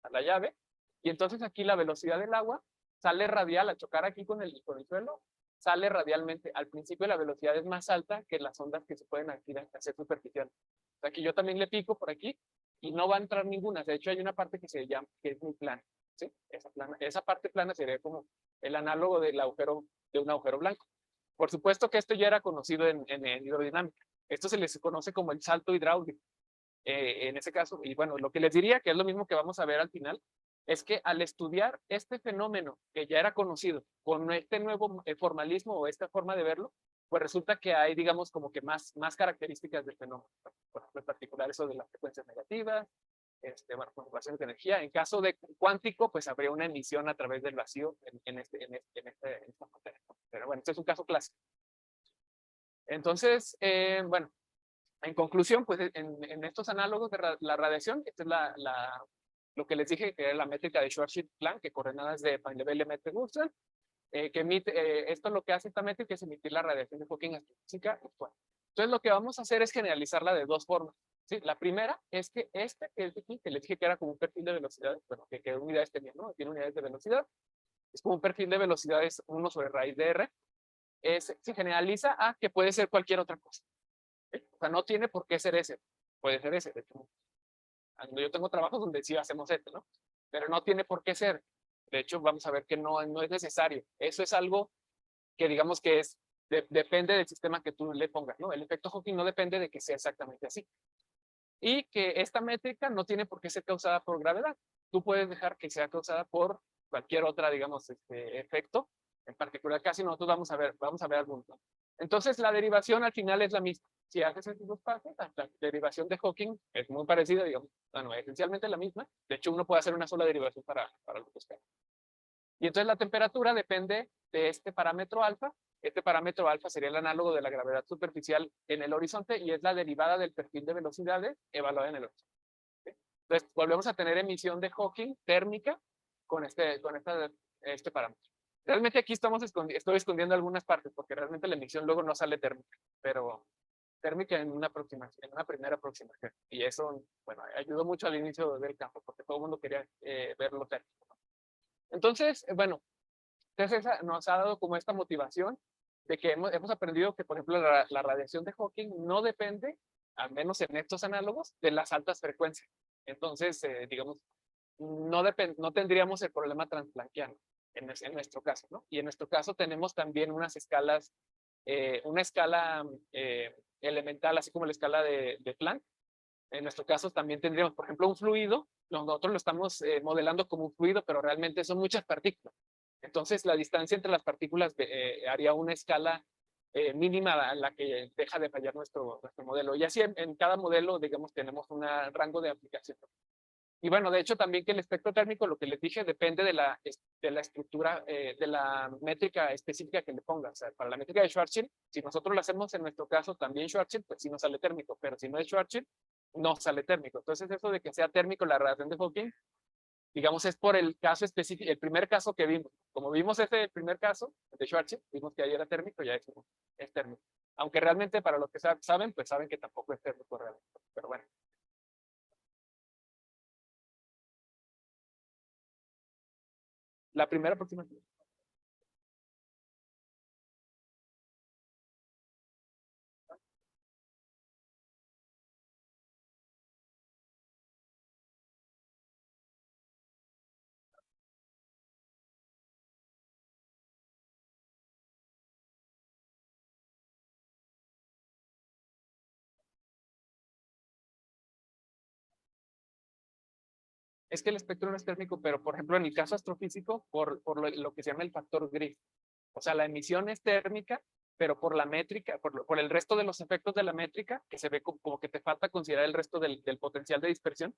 a la llave, y entonces aquí la velocidad del agua sale radial al chocar aquí con el suelo, sale radialmente. Al principio la velocidad es más alta que las ondas que se pueden hacer superficiales. O sea, aquí yo también le pico por aquí y no va a entrar ninguna. De hecho, hay una parte que se llama, que es muy plana. ¿Sí? Esa parte plana sería como el análogo de un agujero blanco. Por supuesto que esto ya era conocido en hidrodinámica. Esto se les conoce como el salto hidráulico. En ese caso, y bueno, lo que les diría, que es lo mismo que vamos a ver al final, es que al estudiar este fenómeno que ya era conocido con este nuevo formalismo o esta forma de verlo, pues resulta que hay, digamos, como que más características del fenómeno. Por ejemplo, en particular eso de las frecuencias negativas, bueno, conjugaciones de energía. En caso de cuántico, pues habría una emisión a través del vacío en esta materia. Pero bueno, este es un caso clásico. Entonces, bueno, en conclusión, pues en estos análogos de la radiación, esta es lo que les dije que era la métrica de Schwarzschild-Planck, que coordenadas de Painlevé-Lemaitre-Gaussian, que emite, esto lo que hace esta métrica es emitir la radiación de Hawking astrofísica actual. Entonces lo que vamos a hacer es generalizarla de dos formas. ¿Sí? La primera es que este que es aquí, que les dije que era como un perfil de velocidades, bueno, que unidades tenía, ¿no? Tiene unidades de velocidad, es como un perfil de velocidades 1 sobre raíz de R, se generaliza a que puede ser cualquier otra cosa. ¿Sí? O sea, no tiene por qué ser ese, puede ser ese. De hecho, yo tengo trabajos donde sí hacemos esto, ¿no? Pero no tiene por qué ser. De hecho, vamos a ver que no es necesario. Eso es algo que digamos que depende del sistema que tú le pongas, ¿no? El efecto Hawking no depende de que sea exactamente así. Y que esta métrica no tiene por qué ser causada por gravedad. Tú puedes dejar que sea causada por cualquier otra, digamos, efecto. En particular, casi nosotros vamos a ver algunos. Entonces, la derivación al final es la misma. Si haces estos dos pasos, la derivación de Hawking es muy parecida, digamos, bueno, esencialmente la misma. De hecho, uno puede hacer una sola derivación para los dos casos. Y entonces la temperatura depende de este parámetro alfa. Este parámetro alfa sería el análogo de la gravedad superficial en el horizonte y es la derivada del perfil de velocidades evaluada en el horizonte. ¿Sí? Entonces, volvemos a tener emisión de Hawking térmica con este parámetro. Realmente aquí estoy escondiendo algunas partes porque realmente la emisión luego no sale térmica, pero térmica en una aproximación, en una primera aproximación. Y eso, bueno, ayudó mucho al inicio del campo porque todo el mundo quería verlo térmico. Entonces, bueno, entonces nos ha dado como esta motivación de que hemos aprendido que, por ejemplo, la radiación de Hawking no depende, al menos en estos análogos, de las altas frecuencias. Entonces, digamos, no tendríamos el problema transplanquiano en nuestro caso, ¿no? Y en nuestro caso tenemos también unas escalas, una escala elemental, así como la escala de Planck. En nuestro caso también tendríamos, por ejemplo, un fluido. Nosotros lo estamos modelando como un fluido, pero realmente son muchas partículas. Entonces, la distancia entre las partículas haría una escala mínima en la que deja de fallar nuestro modelo. Y así en cada modelo, digamos, tenemos un rango de aplicación. Y bueno, de hecho, también que el espectro térmico, lo que les dije, depende de la estructura, de la métrica específica que le pongas. O sea, para la métrica de Schwarzschild, si nosotros lo hacemos en nuestro caso también Schwarzschild, pues sí nos sale térmico, pero si no es Schwarzschild, no sale térmico. Entonces, eso de que sea térmico la radiación de Hawking, digamos, es por el caso específico, el primer caso que vimos. Como vimos ese primer caso de Schwarzschild, vimos que ahí era térmico, ya es térmico. Aunque realmente para los que saben, pues saben que tampoco es térmico realmente. Pero bueno. La primera aproximación. Es que el espectro no es térmico, pero por ejemplo en el caso astrofísico, por lo que se llama el factor gris. O sea, la emisión es térmica, pero por la métrica, por el resto de los efectos de la métrica, que se ve como que te falta considerar el resto del potencial de dispersión,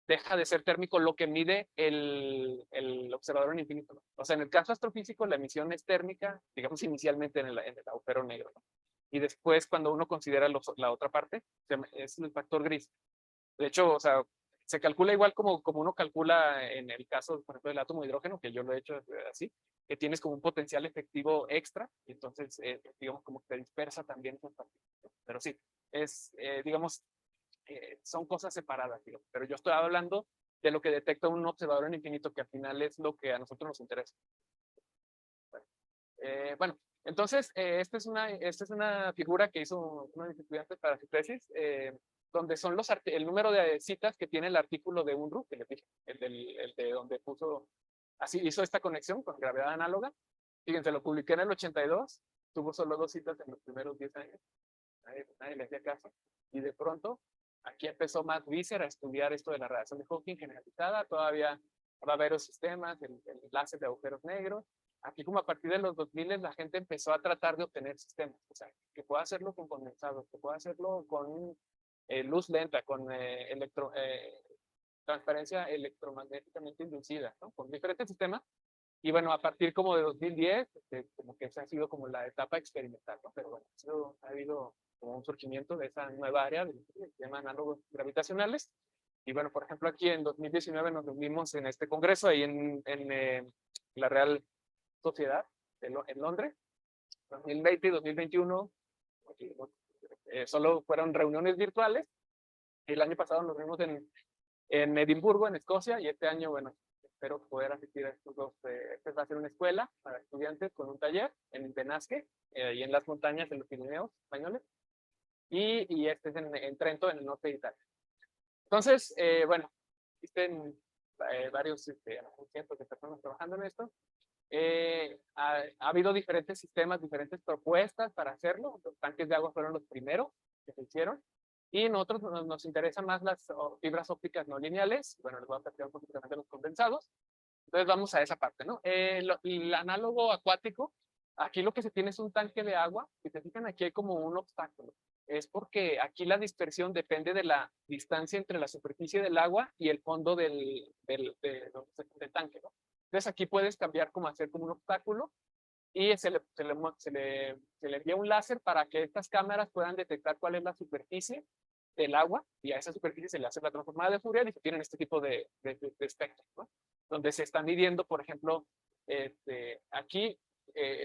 deja de ser térmico lo que mide el observador en infinito, ¿no? O sea, en el caso astrofísico, la emisión es térmica, digamos, inicialmente en el agujero negro, ¿no? Y después, cuando uno considera la otra parte, es el factor gris. De hecho, o sea, se calcula igual como uno calcula en el caso, por ejemplo, del átomo de hidrógeno, que yo lo he hecho así, que tienes como un potencial efectivo extra, y entonces, digamos, como que te dispersa también esas partículas. Pero sí, digamos, son cosas separadas, digamos. Pero yo estoy hablando de lo que detecta un observador en infinito, que al final es lo que a nosotros nos interesa. Bueno, entonces, esta es una figura que hizo uno de mis estudiantes para su tesis, donde son el número de citas que tiene el artículo de UNRU, que les dije, el de donde hizo esta conexión con gravedad análoga. Fíjense, lo publiqué en el 82, tuvo solo 2 citas en los primeros 10 años, nadie le hacía caso, y de pronto, aquí empezó Matt Visser a estudiar esto de la radiación de Hawking generalizada, todavía va a haber los sistemas, el enlace de agujeros negros. Aquí como a partir de los 2000 la gente empezó a tratar de obtener sistemas, o sea, que pueda hacerlo con condensados, que pueda hacerlo con luz lenta, con transferencia electromagnéticamente inducida, ¿no? Con diferentes sistemas. Y bueno, a partir como de 2010, como que esa ha sido como la etapa experimental, ¿no? Pero bueno, ha habido como un surgimiento de esa nueva área que se llama análogos gravitacionales. Y bueno, por ejemplo, aquí en 2019 nos reunimos en este congreso, ahí en la Real Sociedad en Londres. 2020 y 2021 solo fueron reuniones virtuales. El año pasado nos reunimos en Edimburgo, en Escocia, y este año, bueno, espero poder asistir a estos dos. Este va a ser una escuela para estudiantes con un taller en Benasque, y en las montañas, en los Pirineos españoles, y este es en Trento, en el norte de Italia. Entonces, bueno, existen varios cientos de personas trabajando en esto. Ha habido diferentes sistemas, diferentes propuestas para hacerlo. Los tanques de agua fueron los primeros que se hicieron. Y nosotros nos interesan más las fibras ópticas no lineales. Bueno, les voy a platicar un poquito de los condensados. Entonces vamos a esa parte, ¿no? El análogo acuático, aquí lo que se tiene es un tanque de agua. Si se fijan, aquí hay como un obstáculo. Es porque aquí la dispersión depende de la distancia entre la superficie del agua y el fondo del tanque, ¿no? Entonces aquí puedes cambiar como hacer como un obstáculo y se le envía un láser para que estas cámaras puedan detectar cuál es la superficie del agua y a esa superficie se le hace la transformada de Fourier y se tienen este tipo de espectros, ¿no? Donde se están midiendo, por ejemplo, aquí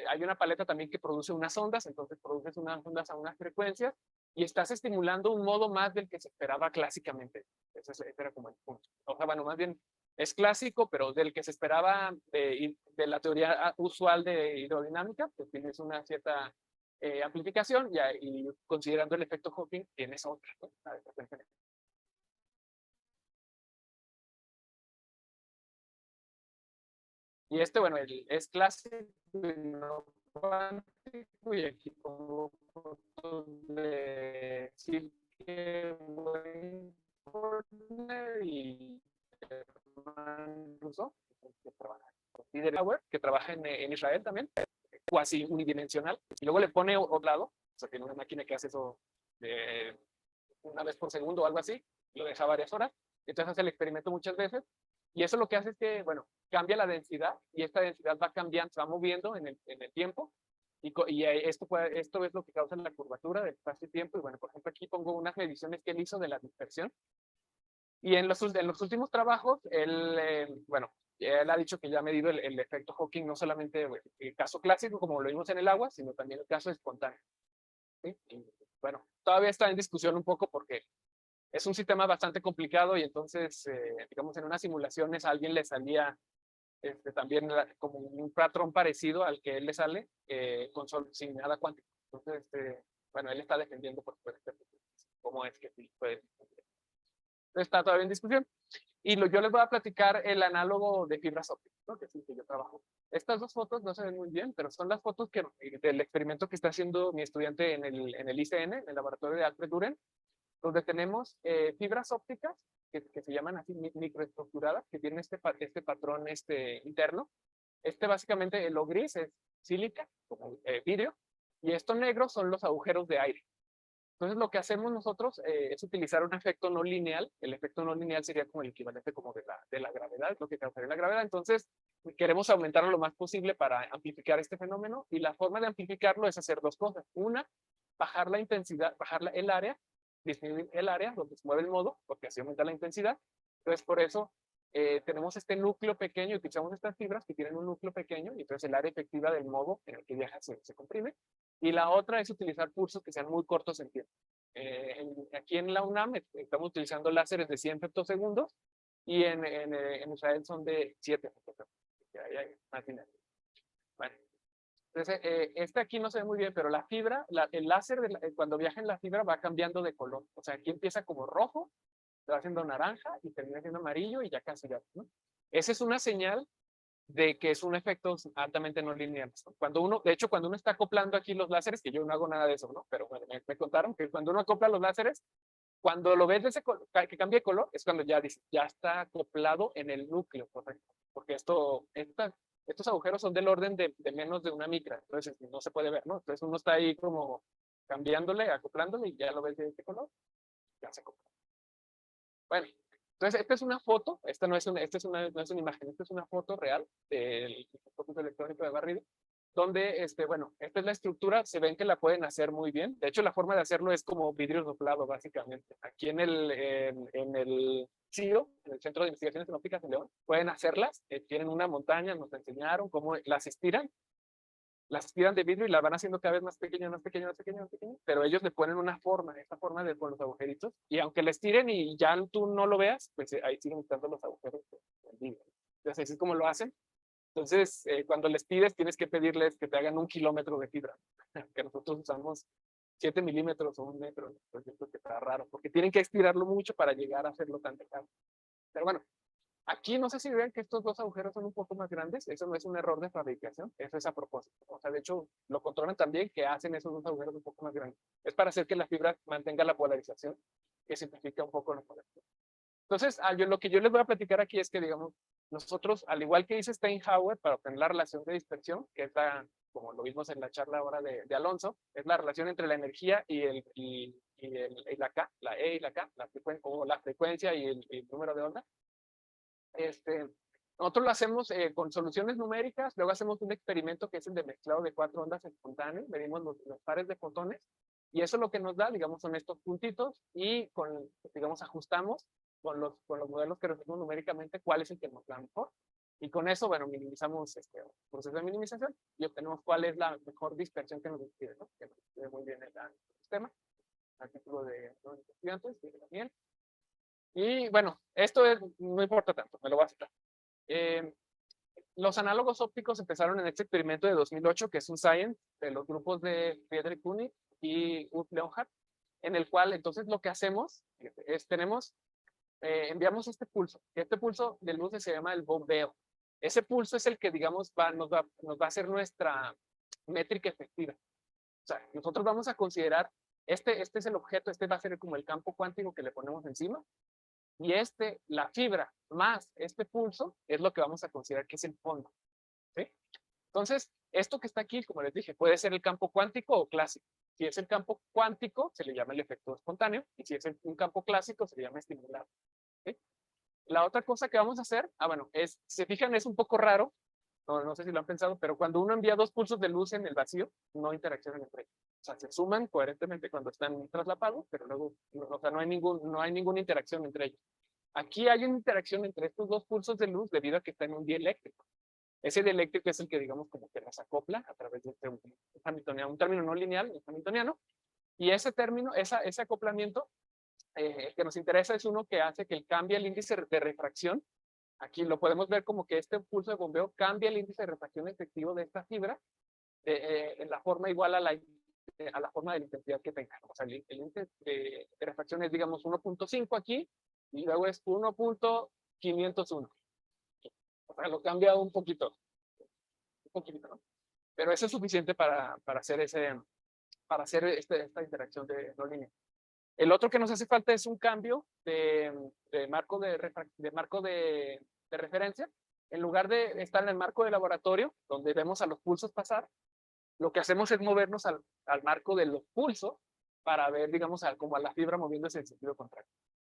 hay una paleta también que produce unas ondas, entonces produces unas ondas a unas frecuencias y estás estimulando un modo más del que se esperaba clásicamente. Ese era como el punto. O sea, bueno, más bien es clásico, pero del que se esperaba de la teoría usual de hidrodinámica, pues tienes una cierta amplificación y considerando el efecto Hawking tienes otra, ¿no? Y bueno, es clásico y no cuántico, y aquí pongo fotos de Silke Warner y Rousseau, que trabaja en Israel también, cuasi unidimensional, y luego le pone otro lado, o sea, tiene una máquina que hace eso una vez por segundo o algo así, lo deja varias horas, entonces hace el experimento muchas veces, y eso lo que hace es que, bueno, cambia la densidad, y esta densidad va cambiando, se va moviendo en el tiempo, y esto es lo que causa la curvatura del espacio y tiempo, y bueno, por ejemplo, aquí pongo unas mediciones que él hizo de la dispersión, y en los últimos trabajos, bueno, él ha dicho que ya ha medido el efecto Hawking, no solamente el caso clásico, como lo vimos en el agua, sino también el caso espontáneo. ¿Sí? Y, bueno, todavía está en discusión un poco porque es un sistema bastante complicado y entonces, digamos, en unas simulaciones a alguien le salía también como un patrón parecido al que él le sale sin nada cuántico. Entonces, bueno, él está defendiendo por cómo es que sí puede. Está todavía en discusión. Y yo les voy a platicar el análogo de fibras ópticas, ¿no? Que es el que yo trabajo. Estas dos fotos no se ven muy bien, pero son las fotos del experimento que está haciendo mi estudiante en el ICN, en el laboratorio de Alfred Duren, donde tenemos fibras ópticas que se llaman así microestructuradas, que tienen este patrón interno. Básicamente, lo gris es sílica, como vidrio, y esto negro son los agujeros de aire. Entonces, lo que hacemos nosotros es utilizar un efecto no lineal. El efecto no lineal sería como el equivalente como de la gravedad, lo que causaría la gravedad. Entonces, queremos aumentarlo lo más posible para amplificar este fenómeno. Y la forma de amplificarlo es hacer dos cosas. Una, bajar la intensidad, el área, disminuir el área donde se mueve el modo, porque así aumenta la intensidad. Entonces, por eso tenemos este núcleo pequeño, utilizamos estas fibras que tienen un núcleo pequeño, y entonces el área efectiva del modo en el que viaja se comprime. Y la otra es utilizar pulsos que sean muy cortos en tiempo. Aquí en la UNAM estamos utilizando láseres de 100 femtosegundos y en Israel son de 7 femtosegundos. Bueno, entonces, aquí no se ve muy bien, pero la fibra, el láser, cuando viaja en la fibra va cambiando de color. O sea, aquí empieza como rojo, se va haciendo naranja y termina siendo amarillo y ya casi ya, ¿no? Esa es una señal de que es un efecto altamente no lineal, ¿no? De hecho, cuando uno está acoplando aquí los láseres, que yo no hago nada de eso, ¿no? Pero bueno, me contaron que cuando uno acopla los láseres, cuando lo ves que cambia de color, es cuando ya está acoplado en el núcleo, correcto. Porque estos agujeros son del orden de menos de una micra, entonces no se puede ver, ¿no? Entonces uno está ahí como cambiándole, acoplándole y ya lo ves de este color, ya se acopla. Bueno, entonces esta es una foto, esta no es una imagen, esta es una foto real del focus electrónico de barrido. donde, bueno, esta es la estructura, se ven que la pueden hacer muy bien. De hecho, la forma de hacerlo es como vidrio doblado, básicamente. Aquí en el CIO, en el Centro de Investigaciones en Ópticas de León, pueden hacerlas. Tienen una montaña, nos enseñaron cómo las estiran de vidrio y las van haciendo cada vez más pequeñas, más pequeñas, más pequeñas, más pequeñas, pero ellos le ponen una forma, esta forma de con los agujeritos, y aunque la estiren y ya tú no lo veas, pues ahí siguen estando los agujeros del vidrio. Entonces, así es como lo hacen. Entonces, cuando les pides, tienes que pedirles que te hagan 1 kilómetro de fibra, que nosotros usamos 7 milímetros o 1 metro, por ejemplo, que está raro, porque tienen que estirarlo mucho para llegar a hacerlo tan delgado. Pero bueno, aquí no sé si ven que estos dos agujeros son un poco más grandes, eso no es un error de fabricación, eso es a propósito. O sea, de hecho, lo controlan también que hacen esos dos agujeros un poco más grandes. Es para hacer que la fibra mantenga la polarización, que simplifica un poco la polarización. Entonces, lo que yo les voy a platicar aquí es que, digamos, nosotros, al igual que dice Steinhauer, para obtener la relación de dispersión, que es como lo vimos en la charla ahora de Alonso, es la relación entre la energía y la K, la E y la K, o la frecuencia y el número de onda. Nosotros lo hacemos con soluciones numéricas, luego hacemos un experimento que es el de mezclado de 4 ondas espontáneas, medimos los pares de fotones, y eso lo que nos da, digamos, son estos puntitos, y digamos, ajustamos con los modelos que recibimos numéricamente cuál es el que nos da mejor. Y con eso, bueno, minimizamos proceso de minimización y obtenemos cuál es la mejor dispersión que nos describe, ¿no? Que nos describe muy bien el sistema. A título de estudiantes, de Daniel. Y bueno, no importa tanto, me lo voy a citar. Los análogos ópticos empezaron en este experimento de 2008, que es un Science de los grupos de Friedrich Kunig y Ulf Leonhardt, en el cual entonces lo que hacemos es enviamos este pulso. Este pulso de luz se llama el bombeo. Ese pulso es el que, digamos, nos va a hacer nuestra métrica efectiva. O sea, nosotros vamos a considerar, este es el objeto, este va a ser como el campo cuántico que le ponemos encima, y la fibra más este pulso es lo que vamos a considerar que es el fondo. ¿Sí? Entonces, esto que está aquí, como les dije, puede ser el campo cuántico o clásico. Si es el campo cuántico, se le llama el efecto espontáneo, y si es un campo clásico, se le llama estimulado. ¿Sí? La otra cosa que vamos a hacer, bueno, si se fijan, es un poco raro, no sé si lo han pensado, pero cuando uno envía dos pulsos de luz en el vacío, no interaccionan entre ellos. O sea, se suman coherentemente cuando están traslapados, pero luego, o sea, no hay ninguna interacción entre ellos. Aquí hay una interacción entre estos dos pulsos de luz debido a que está en un dieléctrico. Ese dieléctrico es el que, digamos, como que las acopla a través de un término no lineal, el hamiltoniano, y ese término, ese acoplamiento, que nos interesa es uno que hace que cambie el índice de refracción. Aquí lo podemos ver como que este pulso de bombeo cambia el índice de refracción efectivo de esta fibra en la forma igual a la forma de la intensidad que tenga. O sea, el índice de refracción es, digamos, 1.5 aquí, y luego es 1.501. O sea, lo cambia un poquito, ¿no? Pero eso es suficiente para hacer esta interacción de no lineal. El otro que nos hace falta es un cambio de marco de referencia. En lugar de estar en el marco de laboratorio, donde vemos a los pulsos pasar, lo que hacemos es movernos al marco de los pulsos para ver, digamos, como a la fibra moviéndose en sentido contrario.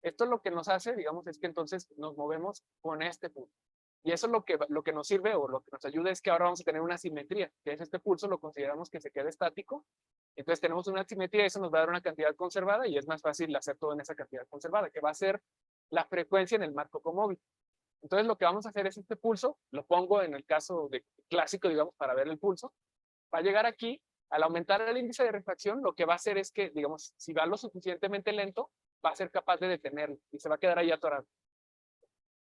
Esto lo que nos hace, digamos, es que entonces nos movemos con este pulso. Y eso lo que nos sirve o lo que nos ayuda es que ahora vamos a tener una simetría, que es este pulso, lo consideramos que se queda estático. Entonces tenemos una simetría y eso nos va a dar una cantidad conservada y es más fácil hacer todo en esa cantidad conservada, que va a ser la frecuencia en el marco comóvil. Entonces lo que vamos a hacer es este pulso, lo pongo en el caso de clásico, digamos, para ver el pulso, va a llegar aquí, al aumentar el índice de refracción, lo que va a hacer es que, digamos, si va lo suficientemente lento, va a ser capaz de detenerlo y se va a quedar ahí atorado.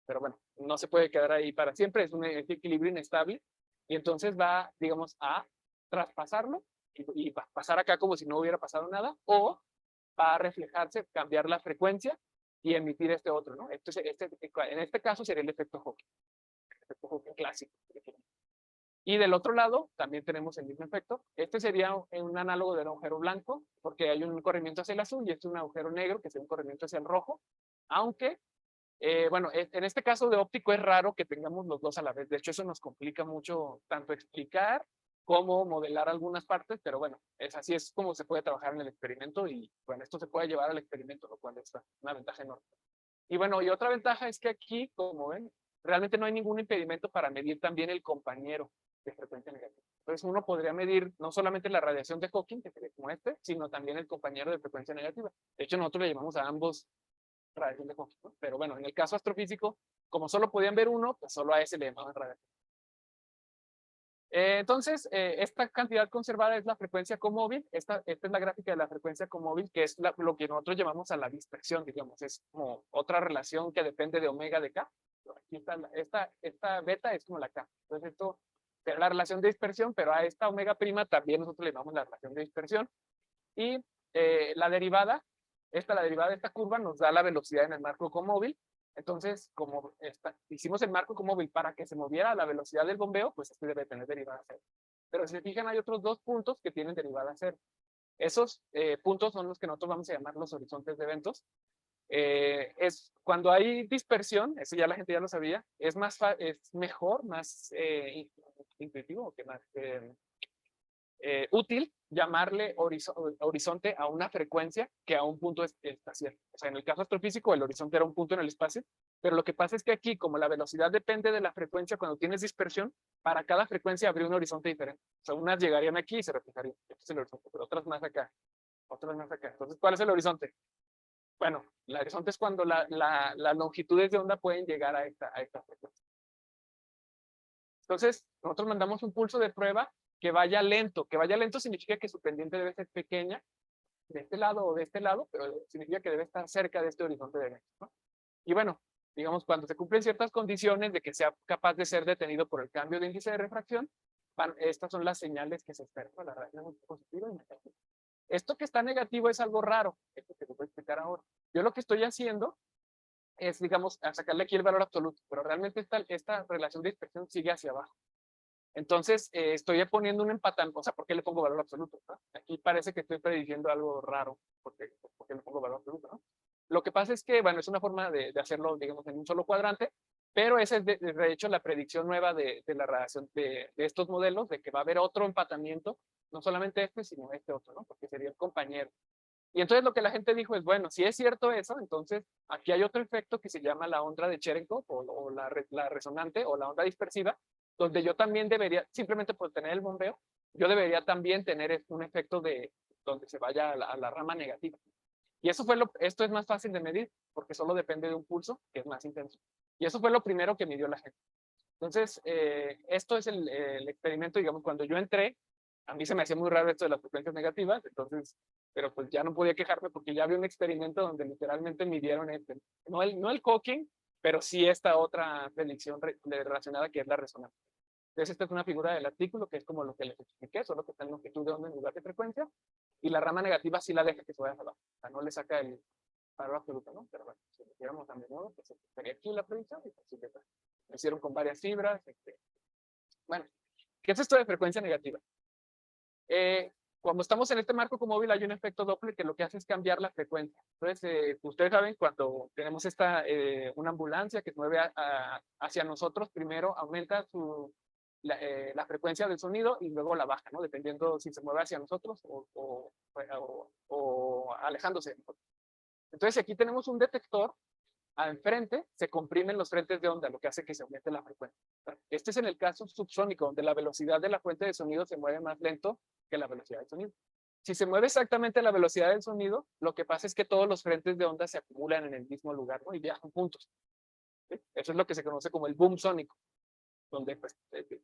Pero bueno, no se puede quedar ahí para siempre, es un equilibrio inestable, y entonces va, digamos, a traspasarlo y va a pasar acá como si no hubiera pasado nada, o va a reflejarse, cambiar la frecuencia y emitir este otro, ¿no? Entonces, en este caso sería el efecto Hawking clásico. Y del otro lado también tenemos el mismo efecto. Este sería un análogo del agujero blanco, porque hay un corrimiento hacia el azul, y este es un agujero negro, que es un corrimiento hacia el rojo, aunque bueno, en este caso de óptico es raro que tengamos los dos a la vez. De hecho, eso nos complica mucho tanto explicar como modelar algunas partes, pero bueno, así es como se puede trabajar en el experimento, y bueno, esto se puede llevar al experimento, lo cual es una ventaja enorme. Y bueno, y otra ventaja es que aquí, como ven, realmente no hay ningún impedimento para medir también el compañero de frecuencia negativa. Entonces uno podría medir no solamente la radiación de Hawking, que sería como este, sino también el compañero de frecuencia negativa. De hecho, nosotros le llamamos a ambos radiación de Hawking, ¿no? Pero bueno, en el caso astrofísico, como solo podían ver uno, pues solo a ese le llamaban radiación. Entonces, esta cantidad conservada es la frecuencia comóvil. Esta es la gráfica de la frecuencia comóvil, que es lo que nosotros llamamos a la dispersión, digamos. Es como otra relación que depende de omega de K. Aquí está, esta beta es como la K. Entonces, esto es la relación de dispersión, pero a esta omega prima también nosotros le llamamos la relación de dispersión. Y la derivada de esta curva nos da la velocidad en el marco comóvil. Entonces, como hicimos el marco comóvil para que se moviera a la velocidad del bombeo, pues este debe tener derivada cero. Pero si se fijan, hay otros dos puntos que tienen derivada cero. Esos puntos son los que nosotros vamos a llamar los horizontes de eventos. Es cuando hay dispersión, eso ya la gente ya lo sabía, es mejor, más intuitivo, que más útil llamarle horizonte a una frecuencia que a un punto espacial. O sea, en el caso astrofísico, el horizonte era un punto en el espacio, pero lo que pasa es que aquí, como la velocidad depende de la frecuencia, cuando tienes dispersión, para cada frecuencia habría un horizonte diferente. O sea, unas llegarían aquí y se reflejarían. Este es el horizonte, pero otras más acá. Otras más acá. Entonces, ¿cuál es el horizonte? Bueno, el horizonte es cuando las longitudes de onda pueden llegar a esta frecuencia. Entonces, nosotros mandamos un pulso de prueba que vaya lento. Que vaya lento significa que su pendiente debe ser pequeña, de este lado o de este lado, pero significa que debe estar cerca de este horizonte de eventos, ¿no? Y bueno, digamos, cuando se cumplen ciertas condiciones de que sea capaz de ser detenido por el cambio de índice de refracción, estas son las señales que se esperan, la radiación positiva y negativa. Esto que está negativo es algo raro, esto que les voy a explicar ahora. Yo lo que estoy haciendo es, digamos, a sacarle aquí el valor absoluto, pero realmente esta relación de dispersión sigue hacia abajo. Entonces, estoy poniendo un empatamiento, o sea, ¿por qué le pongo valor absoluto? ¿No? Aquí parece que estoy prediciendo algo raro, porque le pongo valor absoluto, ¿no? Lo que pasa es que, bueno, es una forma de hacerlo, digamos, en un solo cuadrante, pero esa es, de hecho, la predicción nueva de la radiación de estos modelos, de que va a haber otro empatamiento, no solamente este, sino este otro, ¿no? Porque sería el compañero. Y entonces lo que la gente dijo es, bueno, si es cierto eso, entonces aquí hay otro efecto que se llama la onda de Cherenkov o la resonante o la onda dispersiva, donde yo también debería, simplemente por tener el bombeo, yo debería también tener un efecto de donde se vaya a la rama negativa. Y eso esto es más fácil de medir porque solo depende de un pulso que es más intenso. Y eso fue lo primero que midió la gente. Entonces, esto es el experimento, digamos, cuando yo entré, a mí se me hacía muy raro esto de las frecuencias negativas, entonces, pero pues ya no podía quejarme porque ya había un experimento donde literalmente midieron no el Hawking, pero sí esta otra predicción relacionada que es la resonancia. Entonces, esta es una figura del artículo que es como lo que les expliqué, solo que está en longitud de onda en lugar de frecuencia, y la rama negativa sí la deja que se vaya abajo, o sea, no le saca el valor absoluto, ¿no? Pero bueno, si lo hiciéramos a menudo, pues estaría aquí la predicción y pues sí, lo hicieron con varias fibras. Bueno, ¿qué es esto de frecuencia negativa? Cuando estamos en este marco comóvil hay un efecto Doppler que lo que hace es cambiar la frecuencia. Entonces, ustedes saben, cuando tenemos una ambulancia que se mueve hacia nosotros, primero aumenta la frecuencia del sonido y luego la baja, ¿no? Dependiendo si se mueve hacia nosotros o alejándose de nosotros. Entonces, aquí tenemos un detector. Al frente se comprimen los frentes de onda, lo que hace que se aumente la frecuencia. Este es en el caso subsónico, donde la velocidad de la fuente de sonido se mueve más lento que la velocidad del sonido. Si se mueve exactamente la velocidad del sonido, lo que pasa es que todos los frentes de onda se acumulan en el mismo lugar, ¿no? Y viajan juntos. ¿Sí? Eso es lo que se conoce como el boom sónico, donde pues,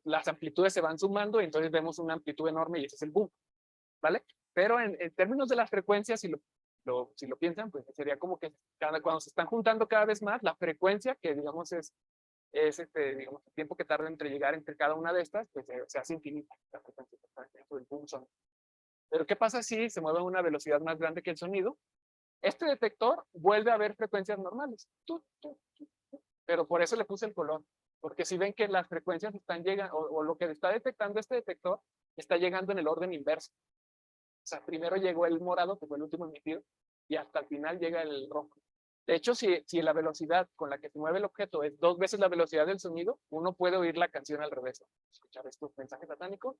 las amplitudes se van sumando y entonces vemos una amplitud enorme y ese es el boom, ¿vale? Pero en términos de las frecuencias, si lo piensan, pues sería como que cuando se están juntando cada vez más, la frecuencia, que digamos es digamos, el tiempo que tarda entre llegar entre cada una de estas, pues se hace infinita, la frecuencia del boom sonido. Pero ¿qué pasa si se mueve a una velocidad más grande que el sonido? Este detector vuelve a ver frecuencias normales, pero por eso le puse el color, porque si ven que las frecuencias están llegando, o lo que está detectando este detector, está llegando en el orden inverso. O sea, primero llegó el morado, que fue el último emitido, y hasta el final llega el rojo. De hecho, si la velocidad con la que se mueve el objeto es 2 veces la velocidad del sonido, uno puede oír la canción al revés. Escuchar estos mensajes satánicos.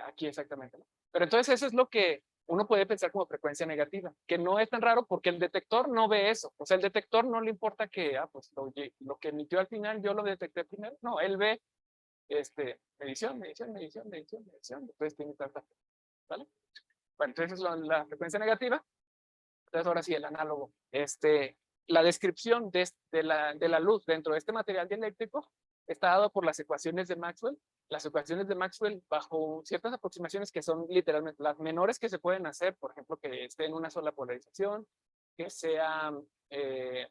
Aquí exactamente, ¿no? Pero entonces eso es lo que uno puede pensar como frecuencia negativa, que no es tan raro porque el detector no ve eso. O sea, el detector no le importa que, pues lo que emitió al final yo lo detecté primero. No, él ve medición, medición, medición, medición, medición, entonces tiene tanta, ¿vale? Bueno, entonces es la frecuencia negativa. Entonces ahora sí, el análogo. La descripción de la luz dentro de este material dieléctrico está dado por las ecuaciones de Maxwell. Las ecuaciones de Maxwell bajo ciertas aproximaciones que son literalmente las menores que se pueden hacer, por ejemplo, que esté en una sola polarización, que sea,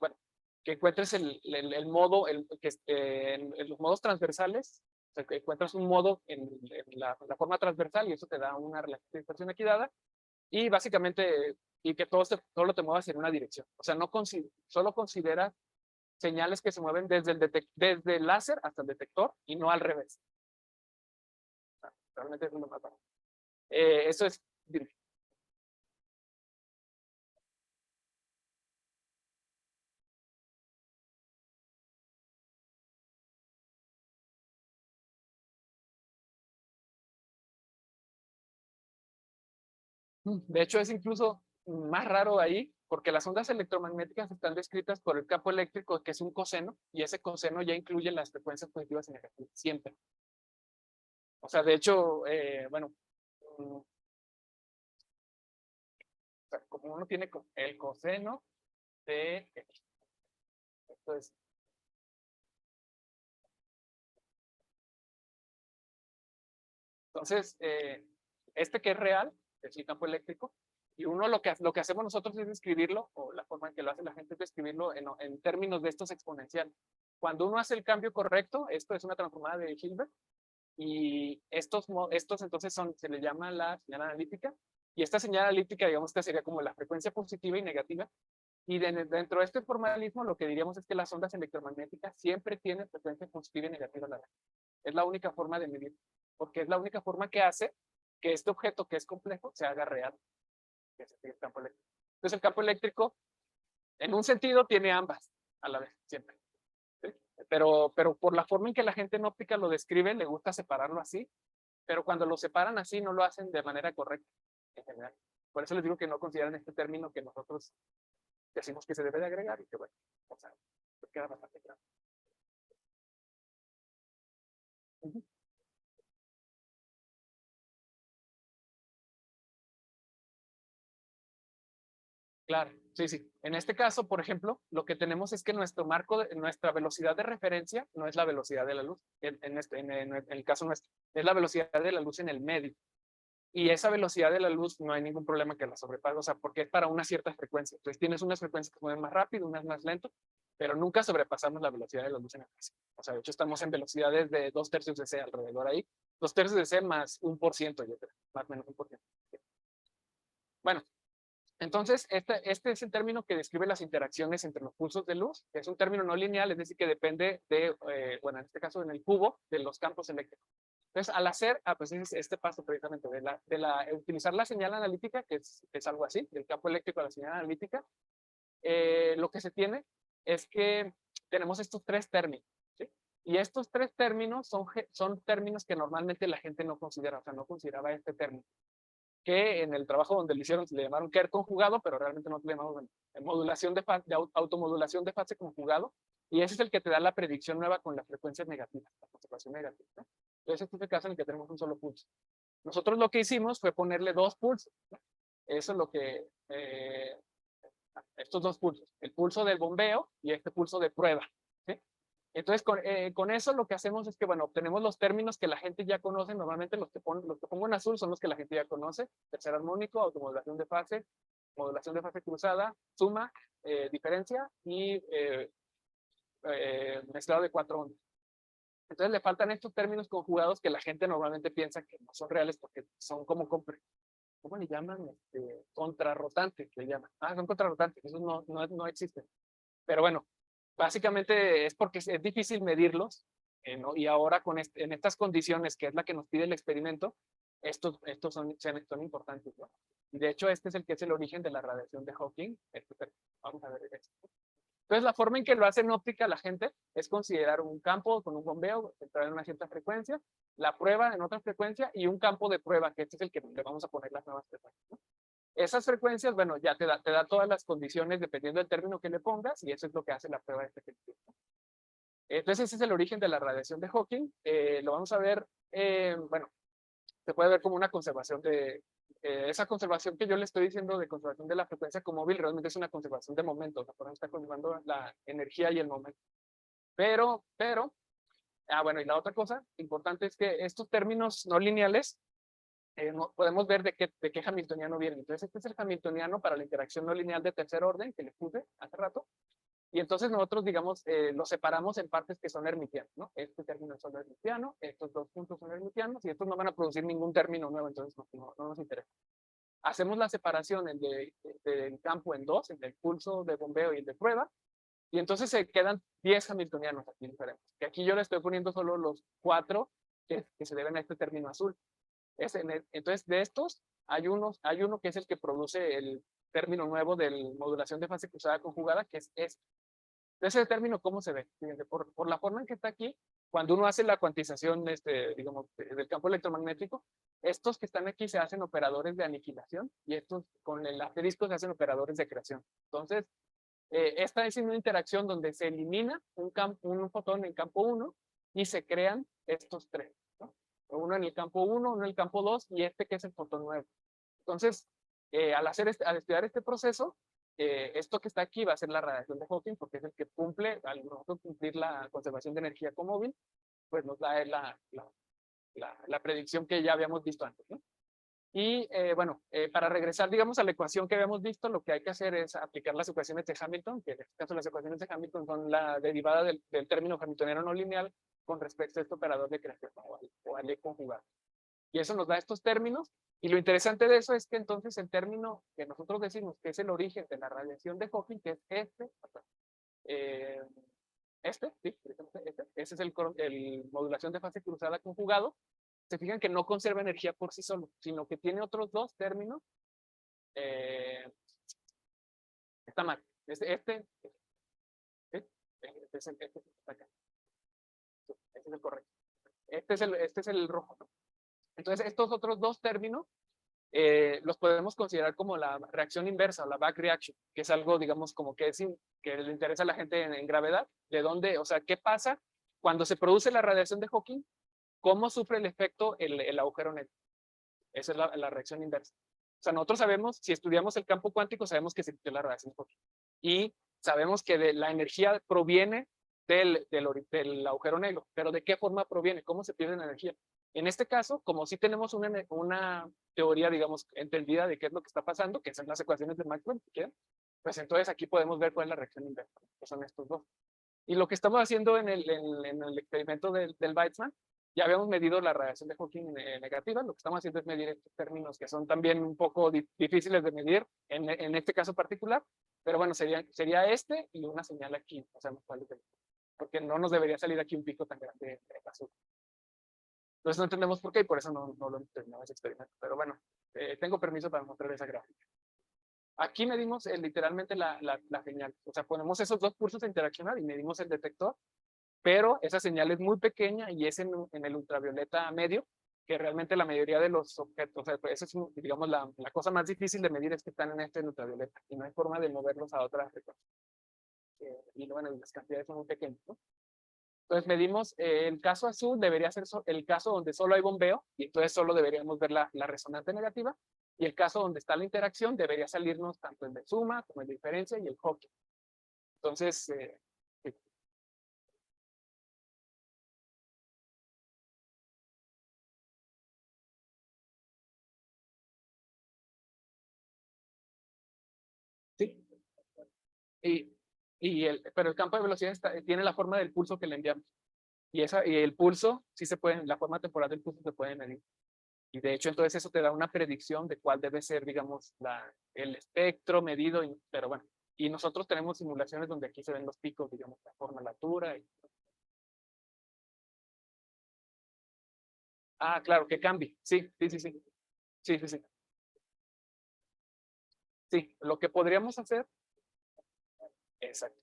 bueno, que encuentres el modo, en los modos transversales, o sea, que encuentras un modo en la forma transversal y eso te da una relación de dispersión equidada. Y básicamente, y que todo te muevas en una dirección. O sea, solo considera señales que se mueven desde el láser hasta el detector y no al revés. O sea, realmente es lo más básico. Eso es. De hecho, es incluso más raro ahí, porque las ondas electromagnéticas están descritas por el campo eléctrico, que es un coseno, y ese coseno ya incluye las frecuencias positivas y negativas, siempre. O sea, de hecho, bueno, o sea, como uno tiene el coseno de X. Entonces, este que es real, es el campo eléctrico, y uno lo que hacemos nosotros es describirlo, o la forma en que lo hace la gente es describirlo en términos de estos exponenciales. Cuando uno hace el cambio correcto, esto es una transformada de Hilbert, y estos entonces se le llama la señal analítica, y esta señal analítica, digamos que sería como la frecuencia positiva y negativa, y dentro de este formalismo lo que diríamos es que las ondas electromagnéticas siempre tienen frecuencia positiva y negativa a la vez. Es la única forma de medir, porque es la única forma que hace que este objeto que es complejo se haga real, que es el campo eléctrico. Entonces el campo eléctrico, en un sentido, tiene ambas a la vez, siempre. ¿Sí? Pero por la forma en que la gente en óptica lo describe, le gusta separarlo así, pero cuando lo separan así no lo hacen de manera correcta, en general. Por eso les digo que no consideran este término que nosotros decimos que se debe de agregar y que bueno, o sea, queda bastante claro. Uh-huh. Claro, sí, sí. En este caso, por ejemplo, lo que tenemos es que nuestra velocidad de referencia no es la velocidad de la luz. En el caso nuestro, es la velocidad de la luz en el medio. Y esa velocidad de la luz no hay ningún problema que la sobrepague, o sea, porque es para una cierta frecuencia. Entonces tienes unas frecuencias que se mueven más rápido, unas más lento, pero nunca sobrepasamos la velocidad de la luz en el espacio. O sea, de hecho estamos en velocidades de 2/3 de C alrededor ahí. 2/3 de C más 1%, yo creo, más o menos 1%. Bueno, entonces, este es el término que describe las interacciones entre los pulsos de luz, que es un término no lineal, es decir, que depende de, bueno, en este caso en el cubo, de los campos eléctricos. Entonces, al hacer, pues es este paso precisamente utilizar la señal analítica, que es algo así, del campo eléctrico a la señal analítica, lo que se tiene es que tenemos estos tres términos, ¿sí? Y estos tres términos son términos que normalmente la gente no considera, o sea, no consideraba este término, que en el trabajo donde lo hicieron le llamaron Kerr conjugado, pero realmente no le llamamos modulación de automodulación de fase conjugado, y ese es el que te da la predicción nueva con las frecuencias negativas, la conservación negativa, ¿no? Entonces este es el caso en el que tenemos un solo pulso. Nosotros lo que hicimos fue ponerle dos pulsos, ¿no? Eso es lo que, estos dos pulsos, el pulso del bombeo y este pulso de prueba, ¿sí? Entonces, con eso lo que hacemos es que, bueno, obtenemos los términos que la gente ya conoce. Normalmente los que pongo en azul son los que la gente ya conoce. Tercer armónico, automodulación de fase, modulación de fase cruzada, suma, diferencia y mezclado de 4 ondas. Entonces le faltan estos términos conjugados que la gente normalmente piensa que no son reales porque son como, ¿cómo le llaman? Contrarrotantes, le llaman. Son contrarrotantes, esos no existen. Pero bueno, básicamente es porque es difícil medirlos, ¿no? Y ahora en estas condiciones, que es la que nos pide el experimento, estos son importantes, ¿no? Y de hecho este es el que es el origen de la radiación de Hawking. Vamos a ver esto. Entonces la forma en que lo hace en óptica la gente es considerar un campo con un bombeo, entrar en una cierta frecuencia, la prueba en otra frecuencia y un campo de prueba, que este es el que le vamos a poner las nuevas frecuencias, ¿no? Esas frecuencias, bueno, ya te da todas las condiciones dependiendo del término que le pongas y eso es lo que hace la prueba de este ejercicio. Entonces ese es el origen de la radiación de Hawking. Lo vamos a ver, bueno, se puede ver como una conservación de, esa conservación que yo le estoy diciendo de conservación de la frecuencia con móvil realmente es una conservación de momento, por ejemplo, está conservando la energía y el momento. Pero, bueno, y la otra cosa importante es que estos términos no lineales podemos ver de qué hamiltoniano vienen. Entonces, este es el hamiltoniano para la interacción no lineal de tercer orden que les puse hace rato. Y entonces nosotros, digamos, lo separamos en partes que son hermitianas, ¿no? Este término es solo hermitiano, estos dos puntos son hermitianos y estos no van a producir ningún término nuevo, entonces no nos interesa. Hacemos la separación del campo en dos, el del pulso de bombeo y el de prueba, y entonces se quedan 10 hamiltonianos aquí diferentes. Que aquí yo le estoy poniendo solo los 4 que se deben a este término azul. Entonces, de estos, hay uno que es el que produce el término nuevo de modulación de fase cruzada conjugada, que es este. Ese término, ¿cómo se ve? Fíjense, por la forma en que está aquí, cuando uno hace la cuantización, digamos, del campo electromagnético, estos que están aquí se hacen operadores de aniquilación y estos con el asterisco se hacen operadores de creación. Entonces, esta es una interacción donde se elimina un fotón en campo 1 y se crean estos tres, ¿no? Uno en el campo 1, uno en el campo 2 y este que es el fotón nuevo. Entonces, al estudiar este proceso, esto que está aquí va a ser la radiación de Hawking porque es el que cumple, al nosotros cumplir la conservación de energía con móvil, pues nos da la predicción que ya habíamos visto antes, ¿no? Y bueno, para regresar, digamos, a la ecuación que habíamos visto, lo que hay que hacer es aplicar las ecuaciones de Hamilton, que en este caso las ecuaciones de Hamilton son la derivada del término hamiltoniano no lineal con respecto a este operador de creación o al E conjugado. Y eso nos da estos términos. Y lo interesante de eso es que entonces el término que nosotros decimos que es el origen de la radiación de Hawking, que es sí, ese es el modulación de fase cruzada conjugado, se fijan que no conserva energía por sí solo, sino que tiene otros dos términos. Está mal. Este es el correcto. Este es el rojo. Entonces, estos otros dos términos los podemos considerar como la reacción inversa o la back reaction, que es algo, digamos, como que le interesa a la gente en gravedad, de dónde, o sea, qué pasa cuando se produce la radiación de Hawking, cómo sufre el efecto el agujero negro. Esa es la reacción inversa. O sea, nosotros sabemos, si estudiamos el campo cuántico, sabemos que se emitió la radiación de Hawking. Y sabemos que la energía proviene del agujero negro, pero ¿de qué forma proviene? ¿Cómo se pierde la energía? En este caso, como sí tenemos una teoría, digamos, entendida de qué es lo que está pasando, que son las ecuaciones de Maxwell, si quieren, pues entonces aquí podemos ver cuál es la reacción inversa, que son estos dos. Y lo que estamos haciendo en el experimento del Weizmann, ya habíamos medido la radiación de Hawking negativa, lo que estamos haciendo es medir estos términos que son también un poco difíciles de medir en este caso particular, pero bueno, sería este y una señal aquí, o sea, porque no nos debería salir aquí un pico tan grande de azul. Entonces no entendemos por qué y por eso no lo terminamos ese experimento, pero bueno, tengo permiso para mostrar esa gráfica. Aquí medimos literalmente la señal, o sea, ponemos esos dos pulsos a interaccionar y medimos el detector, pero esa señal es muy pequeña y es en el ultravioleta medio, que realmente la mayoría de los objetos, o sea, pues eso es, digamos, la cosa más difícil de medir es que están en este ultravioleta y no hay forma de moverlos a otras frecuencias. Y bueno, las cantidades son muy pequeñas, ¿no? Entonces medimos el caso azul, debería ser el caso donde solo hay bombeo, y entonces solo deberíamos ver la resonante negativa, y el caso donde está la interacción debería salirnos tanto el de suma como el de diferencia y el Hawking. Entonces, sí. Sí. Pero el campo de velocidad tiene la forma del pulso que le enviamos. Y el pulso, sí se puede, la forma temporal del pulso se puede medir. Y de hecho, entonces eso te da una predicción de cuál debe ser, digamos, el espectro medido, pero bueno. Y nosotros tenemos simulaciones donde aquí se ven los picos, digamos, la forma, la altura. Claro, que cambie. Sí, sí, sí, sí. Sí, sí, sí. Sí, lo que podríamos hacer. Exacto.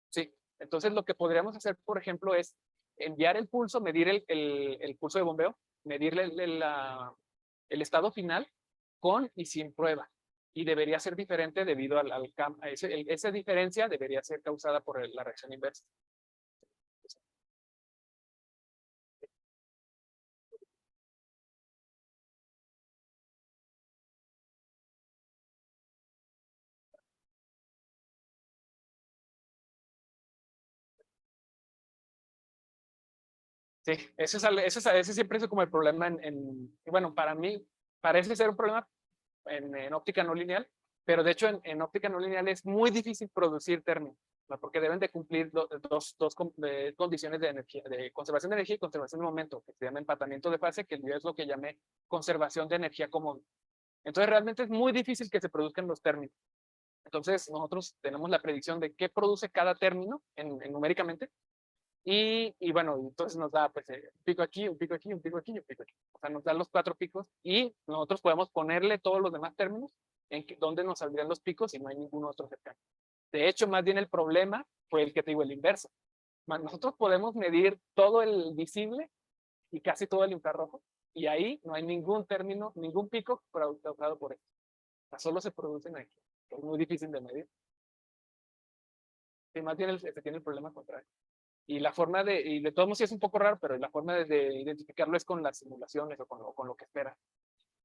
Sí, entonces lo que podríamos hacer, por ejemplo, es enviar el pulso, medir el pulso de bombeo, medirle el estado final con y sin prueba. Y debería ser diferente debido al campo. Esa diferencia debería ser causada por la reacción inversa. Sí, ese siempre es como el problema y bueno, para mí parece ser un problema en óptica no lineal, pero de hecho en óptica no lineal es muy difícil producir términos, ¿no? Porque deben de cumplir condiciones de energía, de conservación de energía y conservación de momento, que se llama empatamiento de fase, que yo es lo que llamé conservación de energía común. Entonces realmente es muy difícil que se produzcan los términos. Entonces nosotros tenemos la predicción de qué produce cada término numéricamente. Y bueno, entonces nos da pues un pico aquí, un pico aquí, un pico aquí y un pico aquí. O sea, nos da los 4 picos y nosotros podemos ponerle todos los demás términos donde nos saldrían los picos y no hay ningún otro cercano. De hecho, más bien el problema fue el que te digo, el inverso. Nosotros podemos medir todo el visible y casi todo el infrarrojo y ahí no hay ningún término, ningún pico causado por esto. O sea, solo se producen aquí. Es muy difícil de medir. Y más bien se tiene el problema contrario. Y la forma y de todos modos sí es un poco raro, pero la forma de identificarlo es con las simulaciones o con lo que espera.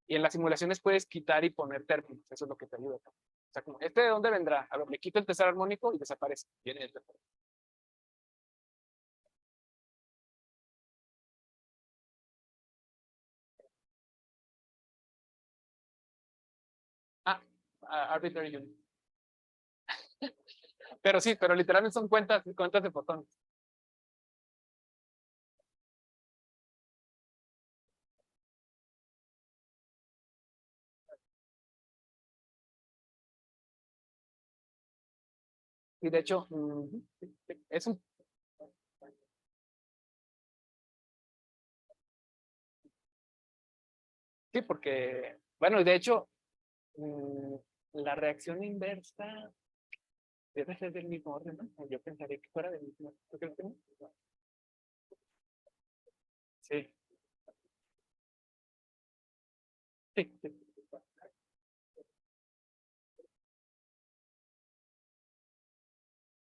Y en las simulaciones puedes quitar y poner términos, eso es lo que te ayuda. O sea, como, ¿este de dónde vendrá? A ver, le quito el tercer armónico y desaparece. Viene el tercer. Ah, arbitrary unit. Pero sí, pero literalmente son cuentas de fotones. Y de hecho, es un... Sí, porque, bueno, y de hecho, la reacción inversa debe ser del mismo orden, ¿no? Yo pensaría que fuera del mismo orden. ¿Tú crees que no? Sí, sí, sí.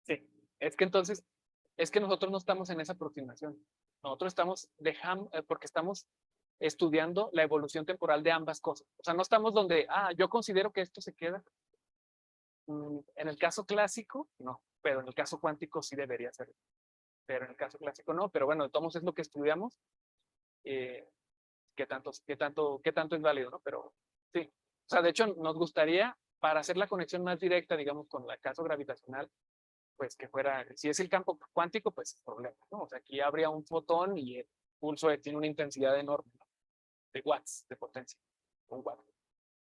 Sí, es que entonces, es que nosotros no estamos en esa aproximación. Nosotros estamos dejando, porque estamos estudiando la evolución temporal de ambas cosas. O sea, no estamos donde, yo considero que esto se queda. En el caso clásico, no, pero en el caso cuántico sí debería ser. Pero en el caso clásico no, pero bueno, de todos modos es lo que estudiamos. Eh, qué tanto es válido, ¿no? Pero sí. O sea, de hecho, nos gustaría, para hacer la conexión más directa, digamos, con el caso gravitacional, pues que fuera, si es el campo cuántico, pues problema, ¿no? O sea, aquí habría un fotón y el pulso tiene una intensidad enorme, ¿no? De watts de potencia, un watt.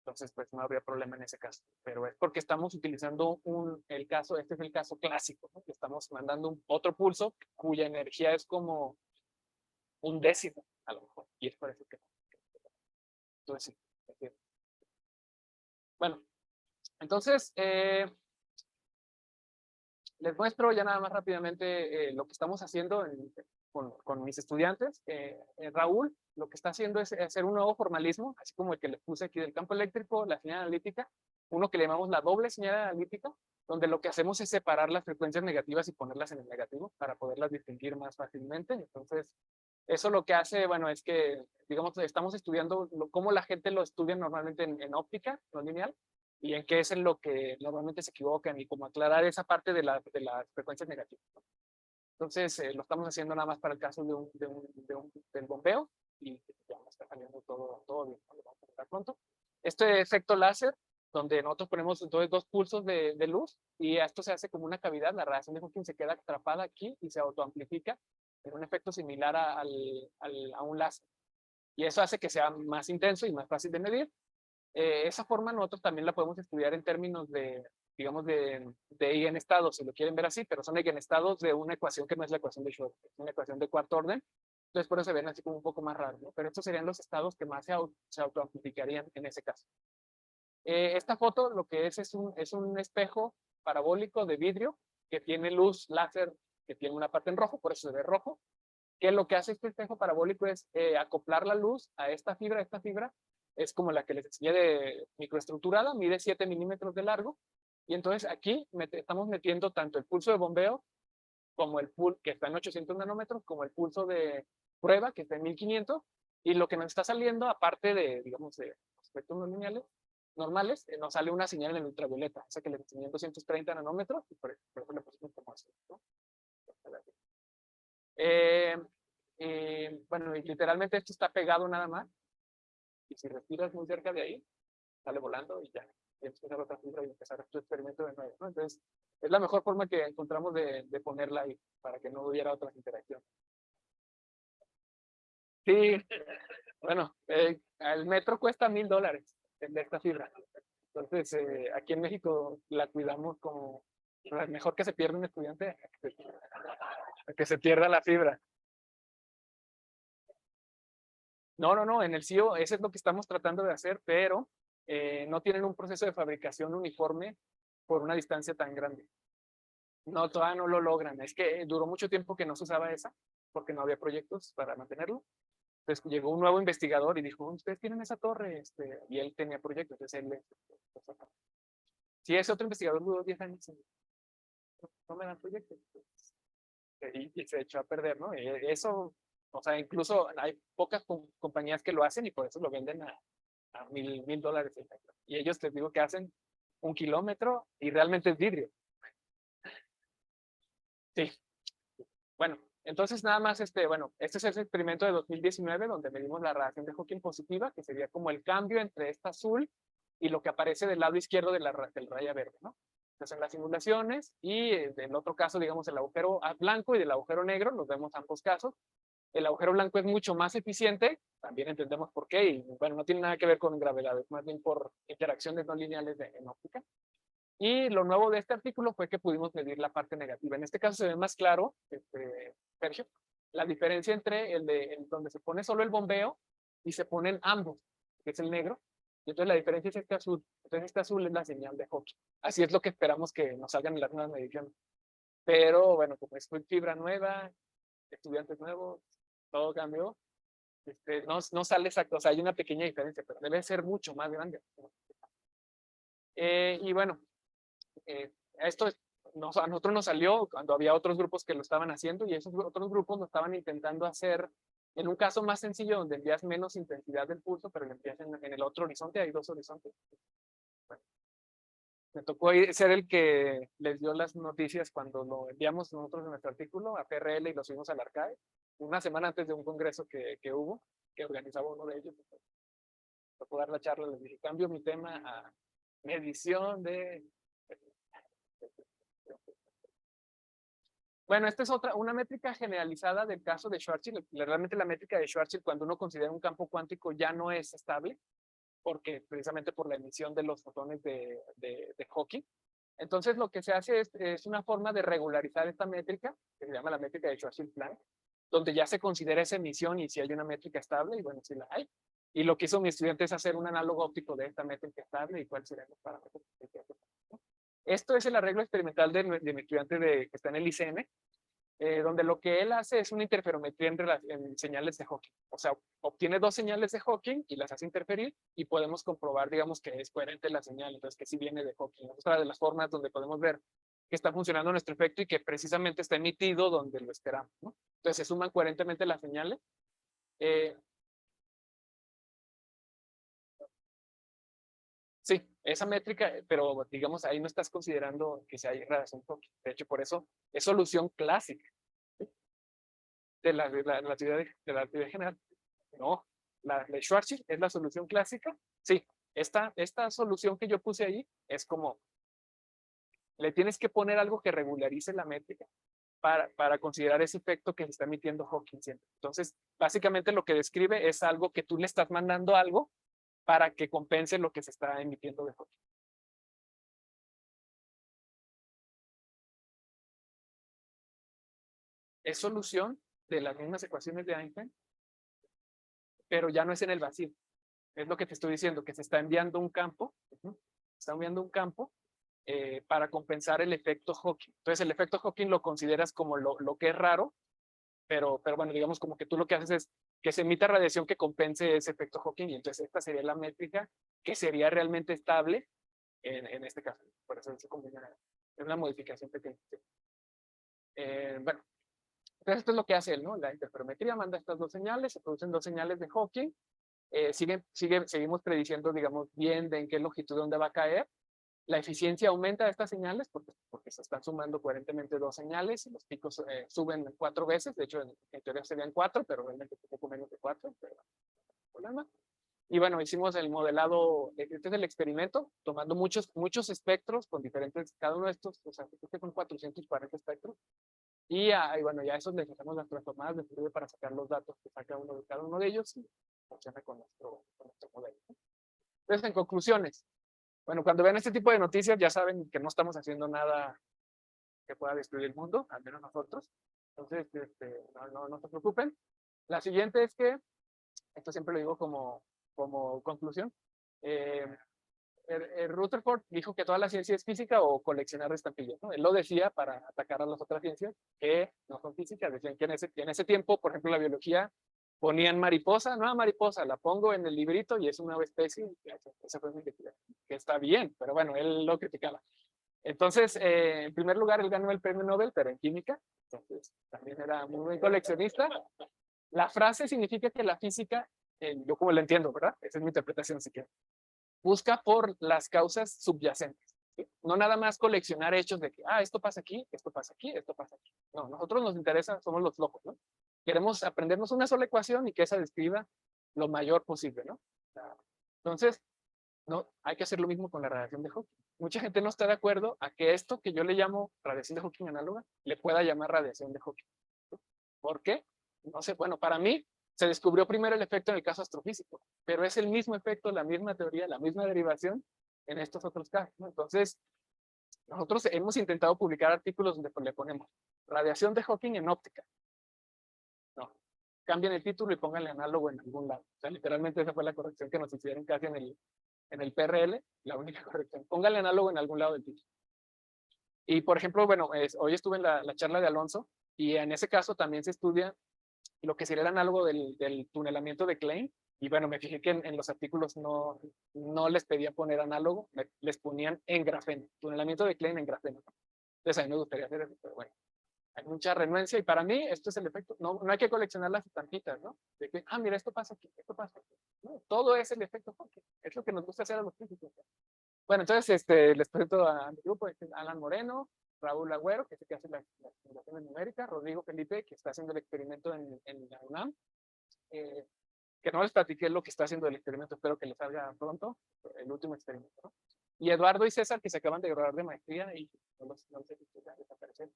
Entonces, pues no habría problema en ese caso. Pero es porque estamos utilizando este es el caso clásico, ¿no? Que estamos mandando otro pulso cuya energía es como un décimo, a lo mejor. Y es por eso que. Entonces, sí. Bueno, entonces, les muestro ya nada más rápidamente lo que estamos haciendo con mis estudiantes. Raúl lo que está haciendo es hacer un nuevo formalismo, así como el que les puse aquí del campo eléctrico, la señal analítica, uno que le llamamos la doble señal analítica, donde lo que hacemos es separar las frecuencias negativas y ponerlas en el negativo para poderlas distinguir más fácilmente. Entonces, eso lo que hace, bueno, es que, digamos, estamos estudiando cómo la gente lo estudia normalmente en óptica no lineal, y en qué es en lo que normalmente se equivocan y cómo aclarar esa parte de las frecuencias negativas. Entonces, lo estamos haciendo nada más para el caso del bombeo y ya está saliendo todo bien. Lo vamos a tratar pronto. Este efecto láser, donde nosotros ponemos entonces 2 pulsos de luz y esto se hace como una cavidad, la radiación de Hawking se queda atrapada aquí y se autoamplifica en un efecto similar a un láser. Y eso hace que sea más intenso y más fácil de medir. Esa forma nosotros también la podemos estudiar en términos digamos, de eigenestados, si lo quieren ver así, pero son eigenestados de una ecuación que no es la ecuación de Schrödinger, es una ecuación de cuarto orden, entonces por eso se ven así como un poco más raros, ¿no? Pero estos serían los estados que más se autoamplificarían en ese caso. Esta foto lo que es un espejo parabólico de vidrio que tiene luz láser, que tiene una parte en rojo, por eso se ve rojo, que lo que hace este espejo parabólico es acoplar la luz a esta fibra es como la que les enseñé de microestructurada, mide 7 milímetros de largo, y entonces aquí estamos metiendo tanto el pulso de bombeo como el pulso que está en 800 nanómetros, como el pulso de prueba que está en 1500, y lo que nos está saliendo, aparte de, digamos, de aspectos no lineales, normales, nos sale una señal en ultravioleta, esa que les enseñé en 230 nanómetros, y por eso le pusimos como así, ¿no? Bueno, y literalmente esto está pegado nada más. Y si respiras muy cerca de ahí, sale volando y ya. Tienes que usar otra fibra y empezar tu experimento de nuevo, ¿no? Entonces, es la mejor forma que encontramos de ponerla ahí, para que no hubiera otras interacciones. Sí, bueno, el metro cuesta $1000 de esta fibra. Entonces, aquí en México la cuidamos como mejor que se pierda un estudiante a que se pierda la fibra. No, no, no, en el CIO eso es lo que estamos tratando de hacer, pero no tienen un proceso de fabricación uniforme por una distancia tan grande. No, todavía no lo logran. Es que duró mucho tiempo que no se usaba esa, porque no había proyectos para mantenerlo. Entonces llegó un nuevo investigador y dijo, ustedes tienen esa torre, y él tenía proyectos, entonces él sí, ese otro investigador duró 10 años, no me dan proyectos, y se echó a perder, ¿no? Eso, o sea, incluso hay pocas compañías que lo hacen y por eso lo venden a $1000 el metro. Y ellos les digo que hacen 1 kilómetro y realmente es vidrio. Sí, bueno, entonces nada más, bueno, este es el experimento de 2019 donde medimos la radiación de Hawking positiva, que sería como el cambio entre esta azul y lo que aparece del lado izquierdo de del raya verde, ¿no? Entonces en las simulaciones y del otro caso, digamos, el agujero blanco y del agujero negro, nos vemos ambos casos. El agujero blanco es mucho más eficiente, también entendemos por qué, y bueno, no tiene nada que ver con gravedad, es más bien por interacciones no lineales en óptica. Y lo nuevo de este artículo fue que pudimos medir la parte negativa. En este caso se ve más claro, Sergio, la diferencia entre donde se pone solo el bombeo y se ponen ambos, que es el negro. Y entonces la diferencia es este azul. Entonces este azul es la señal de Hawking. Así es lo que esperamos que nos salgan en las nuevas mediciones. Pero bueno, como es fibra nueva, estudiantes nuevos, todo cambió. No sale exacto, o sea, hay una pequeña diferencia, pero debe ser mucho más grande. Y bueno, esto a nosotros nos salió cuando había otros grupos que lo estaban haciendo y esos otros grupos lo estaban intentando hacer en un caso más sencillo donde envías menos intensidad del pulso, pero lo envías en el otro horizonte, hay dos horizontes. Bueno, me tocó ser el que les dio las noticias cuando lo enviamos nosotros en nuestro artículo a PRL y lo subimos al archive, una semana antes de un congreso que hubo, que organizaba uno de ellos. Tocó dar la charla, les dije, cambio mi tema a medición de... Bueno, esta es una métrica generalizada del caso de Schwarzschild. Realmente la métrica de Schwarzschild, cuando uno considera un campo cuántico, ya no es estable, porque precisamente por la emisión de los fotones de Hawking. Entonces, lo que se hace es una forma de regularizar esta métrica, que se llama la métrica de Schwarzschild-Planck, donde ya se considera esa emisión y si hay una métrica estable, y bueno, si la hay. Y lo que hizo mi estudiante es hacer un análogo óptico de esta métrica estable y cuáles serían los parámetros. Esto es el arreglo experimental de mi estudiante que está en el ICM, donde lo que él hace es una interferometría en señales de Hawking. O sea, obtiene dos señales de Hawking y las hace interferir y podemos comprobar, digamos, que es coherente la señal, entonces que sí viene de Hawking. Otra de las formas donde podemos ver que está funcionando nuestro efecto y que precisamente está emitido donde lo esperamos, ¿no? Entonces se suman coherentemente las señales. Sí, esa métrica, pero digamos, ahí no estás considerando que se haya radiación Hawking. De hecho, por eso es solución clásica la teoría de la teoría general. No, la de Schwarzschild es la solución clásica. Sí, esta solución que yo puse ahí es como, le tienes que poner algo que regularice la métrica para considerar ese efecto que se está emitiendo Hawking siempre. Entonces, básicamente lo que describe es algo que tú le estás mandando algo para que compense lo que se está emitiendo de Hawking. Es solución de las mismas ecuaciones de Einstein, pero ya no es en el vacío. Es lo que te estoy diciendo, que se está enviando un campo, está enviando un campo para compensar el efecto Hawking. Entonces el efecto Hawking lo consideras como lo que es raro, pero bueno, digamos como que tú lo que haces es que se emita radiación que compense ese efecto Hawking y entonces esta sería la métrica que sería realmente estable en este caso. Por eso se combina, es una modificación pequeña. Bueno, entonces esto es lo que hace él, ¿no? La interferometría manda estas dos señales, se producen dos señales de Hawking, seguimos prediciendo, digamos, bien de en qué longitud de onda va a caer, La eficiencia aumenta de estas señales porque se están sumando coherentemente dos señales y los picos suben 4 veces. De hecho, en teoría serían 4, pero realmente un poco menos de 4, pero no hay problema. Y bueno, hicimos el modelado, este es el experimento, tomando muchos espectros con diferentes, cada uno de estos, o sea, creo que son 440 espectros. Y bueno, ya eso les hacemos las transformadas de Fourier para sacar los datos que saca uno de cada uno de ellos y funciona con nuestro modelo. Entonces, en conclusiones, bueno, cuando vean este tipo de noticias ya saben que no estamos haciendo nada que pueda destruir el mundo, al menos nosotros. Entonces, no se preocupen. La siguiente es que, esto siempre lo digo como conclusión, Rutherford dijo que toda la ciencia es física o coleccionar estampillas, ¿no? Él lo decía para atacar a las otras ciencias que no son físicas. Decían que en ese tiempo, por ejemplo, la biología, ponían mariposa, no mariposa, la pongo en el librito y es una nueva especie. Esa fue mi investigación, que está bien, pero bueno, él lo criticaba. Entonces, en primer lugar, él ganó el premio Nobel, pero en química. Entonces, también era muy coleccionista. La frase significa que la física, yo como la entiendo, ¿verdad? Esa es mi interpretación, si quieren. Busca por las causas subyacentes. ¿Sí? No nada más coleccionar hechos de que, esto pasa aquí, esto pasa aquí, esto pasa aquí. No, nosotros nos interesa, somos los locos, ¿no? Queremos aprendernos una sola ecuación y que esa describa lo mayor posible, ¿no? Entonces, no, hay que hacer lo mismo con la radiación de Hawking. Mucha gente no está de acuerdo a que esto que yo le llamo radiación de Hawking análoga, le pueda llamar radiación de Hawking. ¿Por qué? No sé, bueno, para mí se descubrió primero el efecto en el caso astrofísico, pero es el mismo efecto, la misma teoría, la misma derivación en estos otros casos, ¿no? Entonces, nosotros hemos intentado publicar artículos donde le ponemos radiación de Hawking en óptica. No, cambien el título y pónganle análogo en algún lado. O sea, literalmente esa fue la corrección que nos hicieron casi en el PRL, la única corrección. Pónganle análogo en algún lado del título. Y por ejemplo, bueno, hoy estuve en la charla de Alonso y en ese caso también se estudia lo que sería el análogo del tunelamiento de Klein. Y bueno, me fijé que en los artículos no les pedía poner análogo, les ponían en grafeno, tunelamiento de Klein en grafeno. Entonces a mí me gustaría hacer eso, pero bueno, hay mucha renuencia y para mí esto es el efecto, no hay que coleccionar las estampitas, ¿no? De que, mira, esto pasa aquí, esto pasa aquí. No, todo es el efecto Hawking, es lo que nos gusta hacer a los físicos. Bueno, entonces les presento a mi grupo, Alan Moreno, Raúl Agüero, que es el que hace las simulaciones numéricas, Rodrigo Felipe, que está haciendo el experimento en la UNAM, que no les platiqué lo que está haciendo el experimento, espero que les salga pronto, el último experimento, ¿no? Y Eduardo y César, que se acaban de graduar de maestría y no sé si ya desaparecen.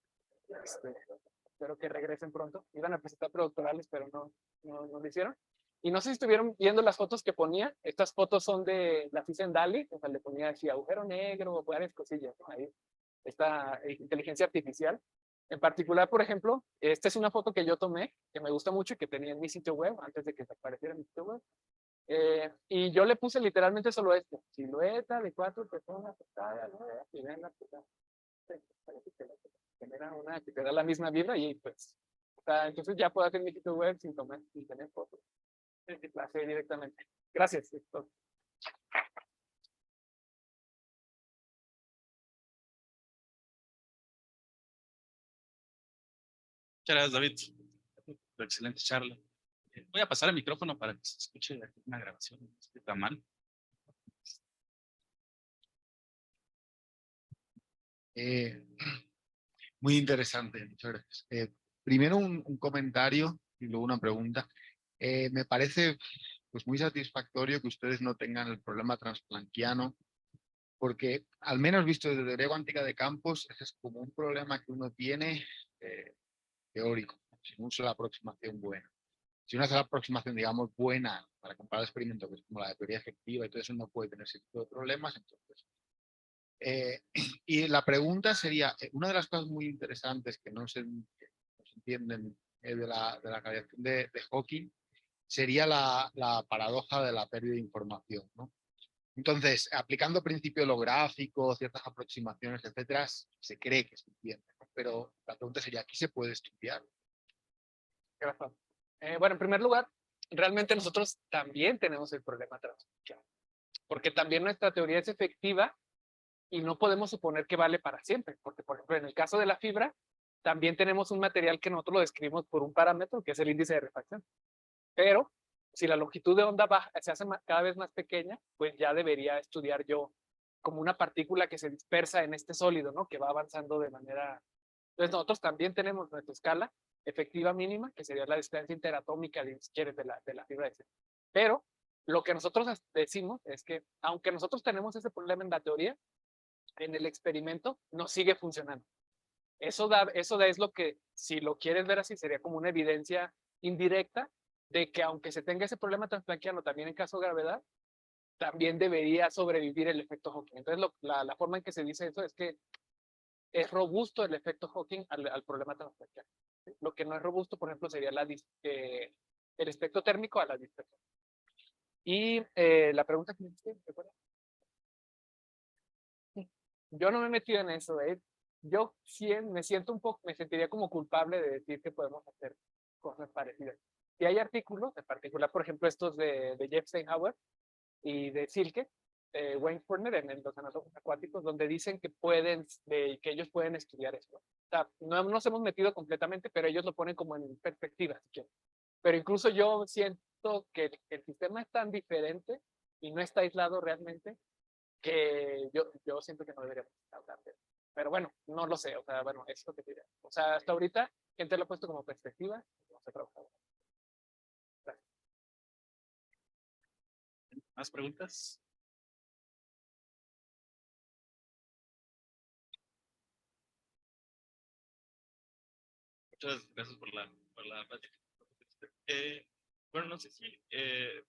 Espero que regresen pronto. Iban a presentar predoctorales, pero no lo hicieron. Y no sé si estuvieron viendo las fotos que ponía. Estas fotos son de la hice en DALL-E, o sea, le ponía así agujero negro, varias cosillas, ¿no? Ahí esta inteligencia artificial. En particular, por ejemplo, esta es una foto que yo tomé, que me gusta mucho y que tenía en mi sitio web, antes de que apareciera en mi sitio web. Y yo le puse literalmente solo esto, silueta de 4 personas sentadas, ¿no? Y ven la genera una que te da la misma vibra y pues, o sea, entonces ya puedo hacer mi sitio web sin tener fotos. La hace directamente. Gracias. Muchas gracias, David. Por excelente charla. Voy a pasar el micrófono para que se escuche una grabación. No está mal. Muy interesante, muchas gracias. Primero un comentario y luego una pregunta. Me parece pues, muy satisfactorio que ustedes no tengan el problema transplanckiano, porque al menos visto desde teoría cuántica de campos, ese es como un problema que uno tiene teórico, si no usa la aproximación buena. Si uno hace la aproximación, digamos, buena para comparar el experimento, que es como la de teoría efectiva, y todo eso no puede tener ese tipo de problemas, entonces y la pregunta sería, una de las cosas muy interesantes que no se entienden de la radiación de Hawking sería la paradoja de la pérdida de información, ¿no? Entonces, aplicando principio holográfico, ciertas aproximaciones, etcétera, se cree que se entiende, ¿no? Pero la pregunta sería, ¿aquí se puede estudiar? gracias. Bueno, en primer lugar, realmente nosotros también tenemos el problema transplanckiano, porque también nuestra teoría es efectiva y no podemos suponer que vale para siempre, porque por ejemplo en el caso de la fibra, también tenemos un material que nosotros lo describimos por un parámetro que es el índice de refracción, pero si la longitud de onda baja, se hace cada vez más pequeña, pues ya debería estudiar yo como una partícula que se dispersa en este sólido, ¿no? Que va avanzando de manera... Entonces nosotros también tenemos nuestra escala efectiva mínima, que sería la distancia interatómica, si quieres, de la fibra de cera. Pero lo que nosotros decimos es que, aunque nosotros tenemos ese problema en la teoría, en el experimento no sigue funcionando. Eso es lo que, si lo quieres ver así, sería como una evidencia indirecta de que aunque se tenga ese problema transplanckiano también en caso de gravedad, también debería sobrevivir el efecto Hawking. Entonces, la forma en que se dice eso es que es robusto el efecto Hawking al problema transplanckiano. Lo que no es robusto, por ejemplo, sería el espectro térmico a la dispersión. Y la pregunta que me hiciste, ¿recuerda? Yo no me he metido en eso, Yo me sentiría como culpable de decir que podemos hacer cosas parecidas. Y hay artículos, en particular, por ejemplo, estos de Jeff Steinhauer y de Silke, Wayne Furner en los anátomos acuáticos, donde dicen que que ellos pueden estudiar eso. O sea, no nos hemos metido completamente, pero ellos lo ponen como en perspectiva, si quieren. Pero incluso yo siento que el sistema es tan diferente y no está aislado realmente que yo siento que no deberíamos hablar de eso. Pero bueno, no lo sé, o sea, bueno, es lo que diré. O sea, hasta ahorita, gente lo ha puesto como perspectiva, no se trabaja. Gracias. ¿Más preguntas? Muchas gracias por la plática. Bueno, no sé si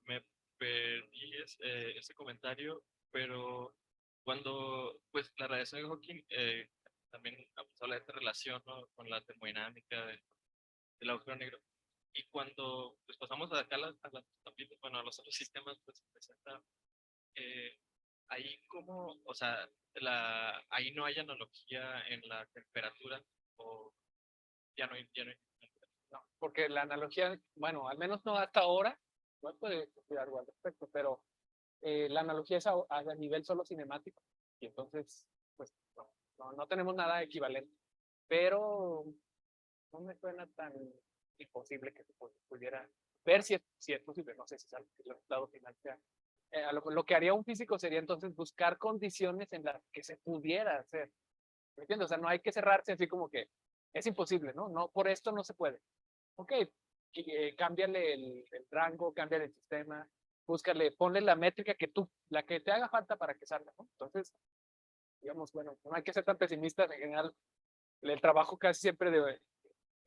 me perdí ese comentario, pero cuando pues la radiación de Hawking también habla de esta relación, ¿no?, con la termodinámica del agujero negro. Y cuando pues, pasamos de acá bueno, a los otros sistemas, pues se presenta ahí como, o sea, ahí no hay analogía en la temperatura, o ya no hay. No, porque la analogía, bueno, al menos no hasta ahora, no puede estudiar algo al respecto, pero la analogía es a nivel solo cinemático, y entonces, pues, no tenemos nada equivalente, pero no me suena tan imposible que se pudiera ver si es posible, no sé si el resultado final sea. Lo que haría un físico sería entonces buscar condiciones en las que se pudiera hacer, ¿me entiendes? O sea, no hay que cerrarse así como que es imposible, ¿no? No, por esto no se puede. Ok, cámbiale el rango, cámbiale el sistema, búscale, ponle la métrica la que te haga falta para que salga, ¿no? Entonces, digamos, bueno, no hay que ser tan pesimistas en general. El trabajo casi siempre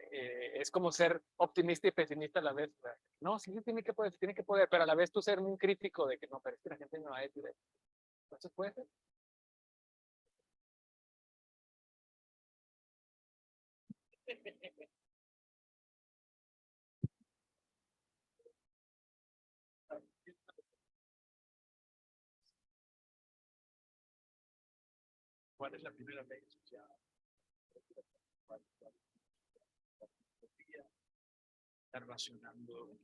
es como ser optimista y pesimista a la vez. No, sí, tiene que poder, pero a la vez tú ser un crítico de que no, pero es que la gente no va a decir eso. Entonces puede ser. ¿Cuál es la primera ley asociada? Estar relacionando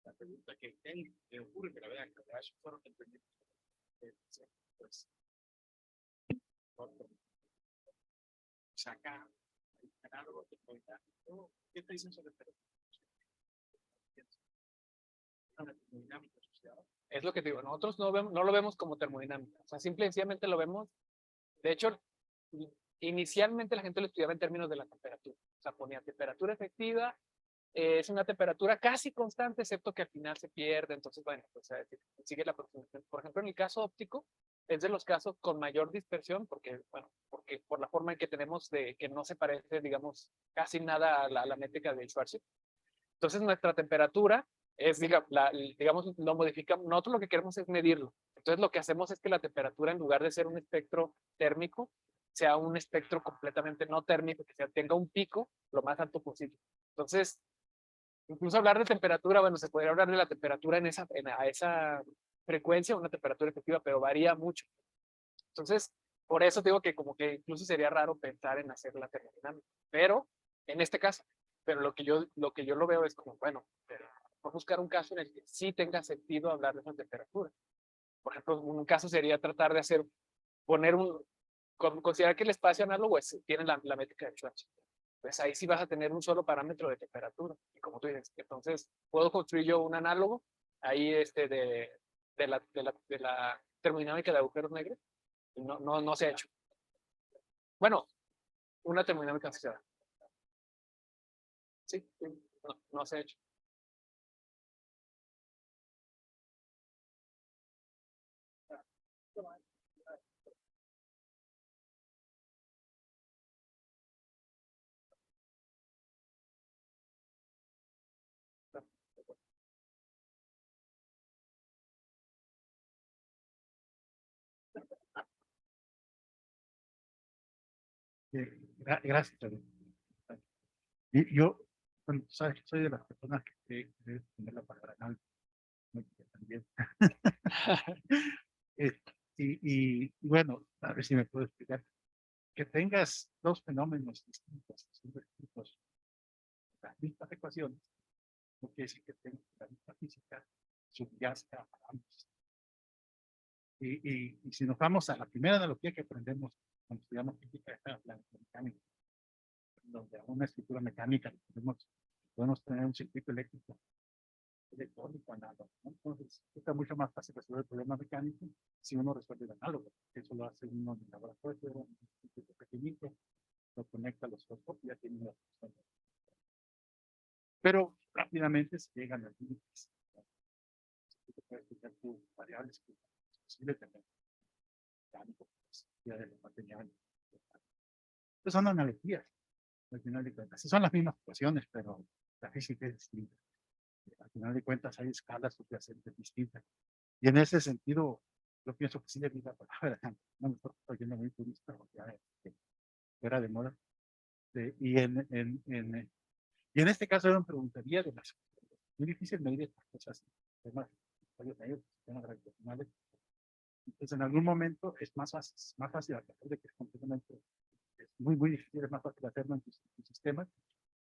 la pregunta que ocurre, que la vean, que eso fueron entendidos. Pues, saca análogo de termodinámico. ¿Qué te dicen sobre termodinámica asociada? Es lo que te digo, nosotros no lo vemos como termodinámica, o sea, simple y sencillamente lo vemos, de hecho, inicialmente la gente lo estudiaba en términos de la temperatura, o sea, ponía temperatura efectiva, es una temperatura casi constante, excepto que al final se pierde, entonces, bueno, pues sigue la aproximación. Por ejemplo, en el caso óptico, es de los casos con mayor dispersión, porque por la forma en que tenemos de que no se parece, digamos, casi nada a la métrica de Schwarzschild. Entonces, nuestra temperatura es, digamos, lo modificamos, nosotros lo que queremos es medirlo. Entonces, lo que hacemos es que la temperatura, en lugar de ser un espectro térmico, sea un espectro completamente no térmico, que tenga un pico lo más alto posible. Entonces, incluso hablar de temperatura, bueno, se podría hablar de la temperatura a esa frecuencia, una temperatura efectiva, pero varía mucho. Entonces, por eso digo que como que incluso sería raro pensar en hacer la termodinámica, pero en este caso, pero lo que yo lo veo es como, bueno, por buscar un caso en el que sí tenga sentido hablar de esa temperatura. Por ejemplo, un caso sería tratar de considerar que el espacio análogo tiene la métrica de Schwarzschild. Pues ahí sí vas a tener un solo parámetro de temperatura. Y como tú dices, entonces puedo construir yo un análogo ahí de de la termodinámica de agujeros negros. No se ha hecho. Bueno, una termodinámica asociada. Sí, no se ha hecho. Gracias, David. Y yo, bueno, sabes que soy de las personas que debe tener la palabra en alto, ¿no? Que también. Eh, y bueno, a ver si me puedo explicar. Que tengas dos fenómenos distintos, que son distintos, las mismas ecuaciones, no quiere decir que tengas la misma física subyacente a ambos. Y si nos vamos a la primera analogía que aprendemos cuando estudiamos física, es la mecánica, donde a una estructura mecánica podemos tener un circuito eléctrico electrónico análogo, ¿no? Entonces, está mucho más fácil resolver el problema mecánico si uno resuelve el análogo. Eso lo hace uno en el laboratorio, un circuito pequeñito, lo conecta a los dos y ya tiene una solución. Pero rápidamente se llegan a los límites. Tú puedes explicar tus variables que es posible tener mecánico, ya de los materiales. Entonces son analogías, al final de cuentas. Sí, son las mismas ecuaciones, pero la física es distinta. Al final de cuentas hay escalas subyacentes distintas. Y en ese sentido, yo pienso que sí le di la palabra. No me estoy yendo muy turista, porque ya fuera de moda. Y en este caso yo me preguntaría de las muy difícil medir estas cosas, temas sistemas gravitacionales. Entonces, en algún momento es más fácil, a pesar de que es completamente, es muy difícil, es más fácil hacerlo en tus sistemas,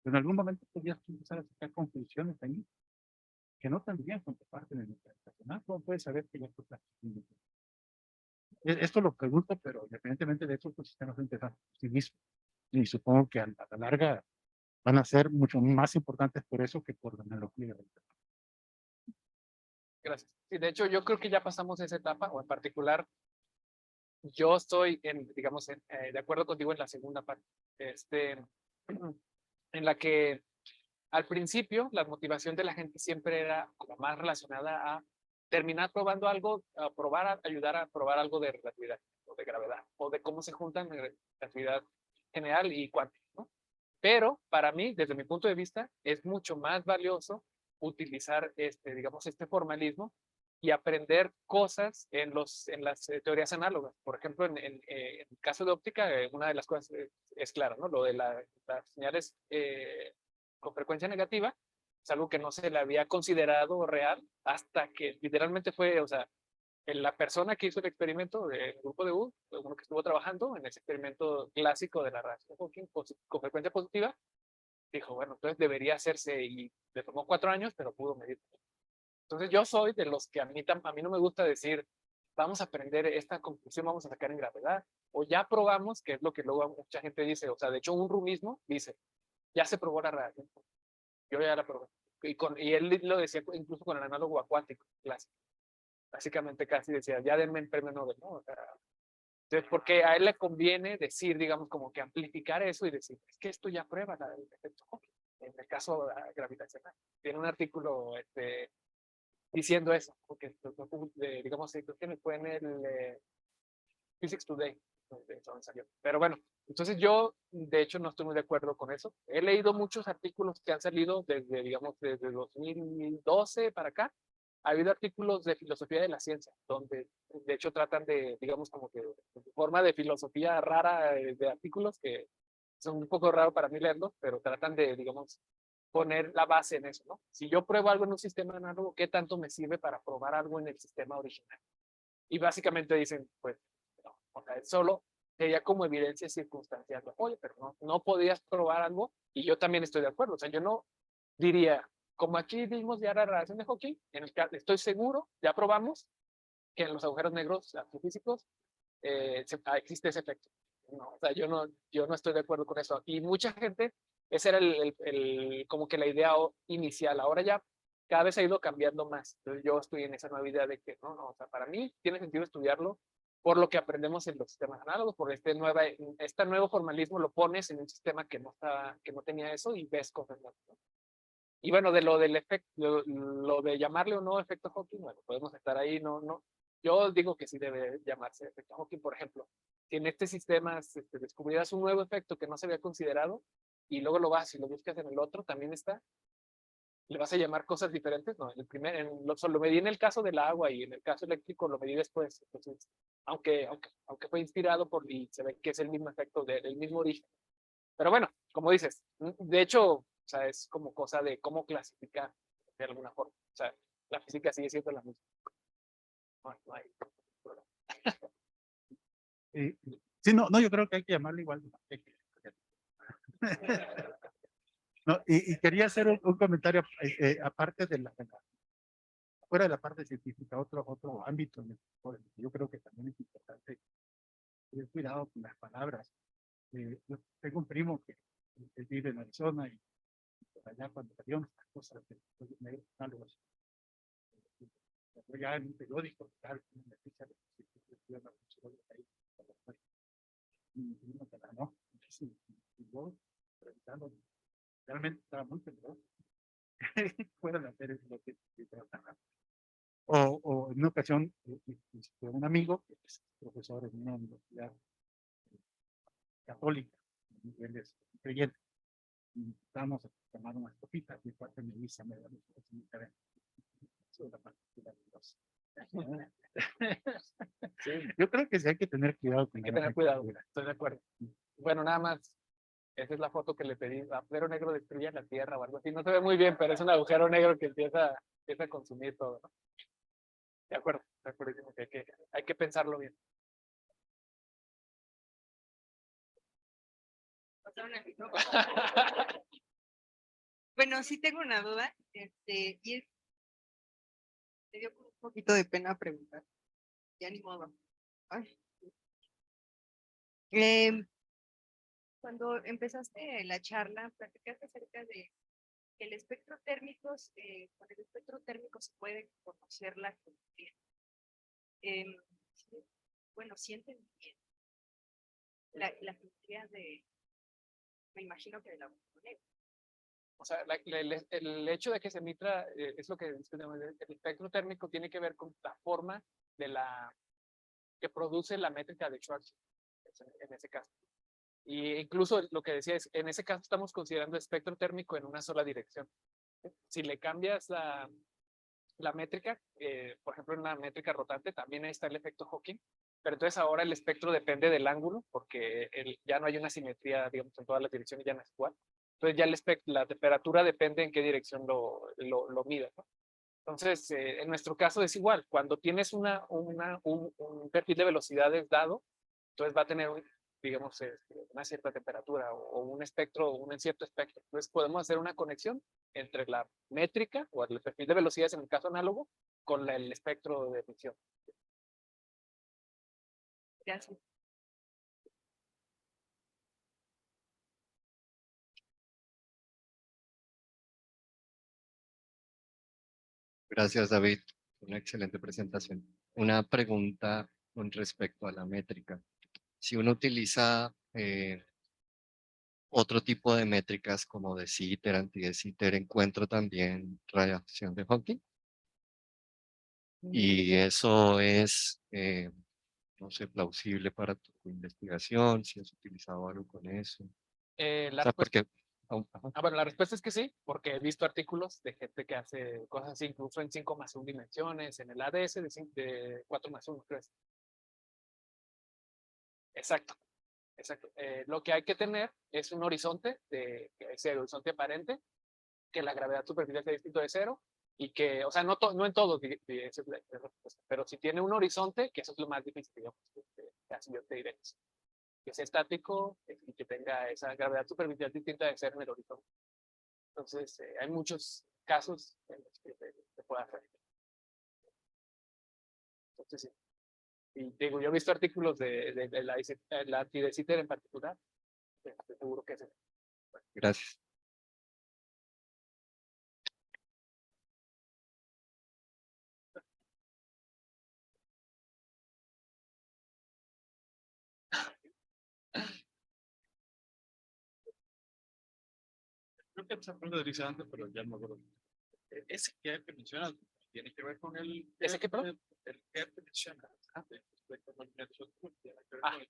pero en algún momento podrías empezar a sacar conclusiones ahí que no tendrían contraparte en el internacional. ¿Cómo puedes saber que ya tú estás? Esto lo pregunto, pero independientemente de eso, los sistemas son interesantes por sí mismos. Y supongo que a la larga van a ser mucho más importantes por eso que por la analogía. Gracias. Sí, de hecho, yo creo que ya pasamos esa etapa, o en particular, yo estoy, digamos, de acuerdo contigo en la segunda parte, en la que al principio la motivación de la gente siempre era como más relacionada a terminar probando algo, ayudar a probar algo de relatividad o de gravedad, o de cómo se juntan relatividad general y cuántica, ¿no? Pero para mí, desde mi punto de vista, es mucho más valioso utilizar digamos, este formalismo y aprender cosas en las teorías análogas. Por ejemplo, en el caso de óptica, una de las cosas es clara, ¿no? Lo de las señales con frecuencia negativa es algo que no se le había considerado real hasta que literalmente fue, o sea, la persona que hizo el experimento del grupo de U, uno que estuvo trabajando en ese experimento clásico de la radiación Hawking con frecuencia positiva, dijo, bueno, entonces debería hacerse y le tomó 4 años, pero pudo medir. Entonces yo soy de los que a mí no me gusta decir, vamos a aprender esta conclusión, vamos a sacar en gravedad, o ya probamos, que es lo que luego mucha gente dice, o sea, de hecho un RU mismo dice, ya se probó la radiación, yo ya la probé. Y él lo decía incluso con el análogo acuático clásico. Básicamente casi decía, ya denme el premio Nobel, ¿no? O sea, entonces, porque a él le conviene decir, digamos, como que amplificar eso y decir, es que esto ya prueba el efecto Hawking, en el caso gravitacional. Tiene un artículo diciendo eso, porque digamos, creo que fue en el Physics Today, donde salió. Pero bueno, entonces yo, de hecho, no estoy muy de acuerdo con eso. He leído muchos artículos que han salido desde, digamos, desde 2012 para acá. Ha habido artículos de filosofía de la ciencia, donde de hecho tratan de, digamos, como que de forma de filosofía rara de artículos que son un poco raros para mí leerlos, pero tratan de, digamos, poner la base en eso, ¿no? Si yo pruebo algo en un sistema análogo, ¿qué tanto me sirve para probar algo en el sistema original? Y básicamente dicen, pues, no, o sea, solo sería como evidencia circunstancial. Oye, pero no podías probar algo, y yo también estoy de acuerdo. O sea, yo no diría, como aquí vimos ya la radiación de Hawking, en el que estoy seguro, ya probamos que en los agujeros negros astrofísicos existe ese efecto. No, o sea, yo no estoy de acuerdo con eso. Y mucha gente, esa era como que la idea inicial. Ahora ya cada vez ha ido cambiando más. Entonces yo estoy en esa nueva idea de que no, o sea, para mí tiene sentido estudiarlo por lo que aprendemos en los sistemas análogos, por este nuevo formalismo lo pones en un sistema que no tenía eso y ves cosas nuevas, ¿no? Y bueno, de lo del efecto, lo de llamarle o no efecto Hawking, bueno, podemos estar ahí, no. Yo digo que sí debe llamarse efecto Hawking, por ejemplo. Si en este sistema descubrieras un nuevo efecto que no se había considerado y luego lo vas y lo buscas en el otro, también está, ¿le vas a llamar cosas diferentes? No, lo medí en el caso del agua y en el caso eléctrico lo medí después. Entonces, aunque fue inspirado y se ve que es el mismo efecto del mismo origen. Pero bueno, como dices, de hecho, o sea, es como cosa de cómo clasificar de alguna forma. O sea, la física sigue siendo la misma. No hay problema. Sí, no, yo creo que hay que llamarlo igual. No, y quería hacer un comentario aparte fuera de la parte científica, otro ámbito en el que yo creo que también es importante tener cuidado con las palabras. Yo tengo un primo que vive en Arizona y por allá cuando salieron estas cosas de los negros análogos, ya en un periódico, tal, una noticia de que se estudian los psicólogos ahí, y uno te la no, y yo preguntando, realmente estaba muy peligroso. Pueden hacer lo que tratan. O en una ocasión, un amigo, que es profesor en una universidad católica, él es creyente, y estábamos a tomar unas copitas, y parte me dice, me da mucho la partitura de Dios. Sí, Yo creo que sí hay que tener cuidado con hay que la tener cuidado, nomenclatura. estoy de acuerdo. Bueno, nada más, esa es la foto que le pedí, agujero negro destruye la Tierra o algo así. No se ve muy bien, pero es un agujero negro que empieza a consumir todo, ¿no? De acuerdo, que hay que pensarlo bien. Bueno, sí tengo una duda, y me dio un poquito de pena preguntar. Ya ni modo. Ay. Cuando empezaste la charla, platicaste acerca de que el espectro térmico, con el espectro térmico se puede conocer la geometría. Sí, bueno, sienten bien la geometría me imagino que de la negro. O sea, el hecho de que se emita, es lo que discutimos, el espectro térmico tiene que ver con la forma que produce la métrica de Schwarzschild, en ese caso. Y incluso lo que decía es, en ese caso estamos considerando espectro térmico en una sola dirección. Si le cambias la métrica, por ejemplo, en una métrica rotante, también ahí está el efecto Hawking, pero entonces ahora el espectro depende del ángulo, porque ya no hay una simetría, digamos, en todas las direcciones, ya no es igual. Entonces ya la temperatura depende en qué dirección lo mida, ¿no? Entonces, en nuestro caso es igual. Cuando tienes un perfil de velocidades dado, entonces va a tener, digamos, una cierta temperatura o un espectro, un cierto espectro. Entonces podemos hacer una conexión entre la métrica o el perfil de velocidades en el caso análogo con el espectro de emisión. Gracias. Gracias, David. Una excelente presentación. Una pregunta con respecto a la métrica. Si uno utiliza otro tipo de métricas como de Sitter, anti-de Sitter, encuentro también radiación de Hawking. Y eso es, no sé, plausible para tu investigación, si has utilizado algo con eso. La O sea, respuesta, porque... ajá. bueno, la respuesta es que sí, porque he visto artículos de gente que hace cosas así, incluso en 5+1 dimensiones, en el ADS de 4+1, creo. Exacto. Exacto. Lo que hay que tener es un horizonte, ese horizonte aparente, que la gravedad superficial sea distinto de cero y que, o sea, no en todos, pero si tiene un horizonte, que eso es lo más difícil, digamos, casi yo te diré eso, que sea estático y que tenga esa gravedad superficial distinta de cero en el horizonte. Entonces, hay muchos casos en los que se puede hacer. Entonces, sí. Y digo, yo he visto artículos de la anti-de-Sitter en particular, estoy seguro que es eso. Gracias. Creo que está antes, pero ya no me acuerdo. Ese que mencionas tiene que ver con ¿Ese qué, perdón? el que mencionas. Tiene que ver Ah. con el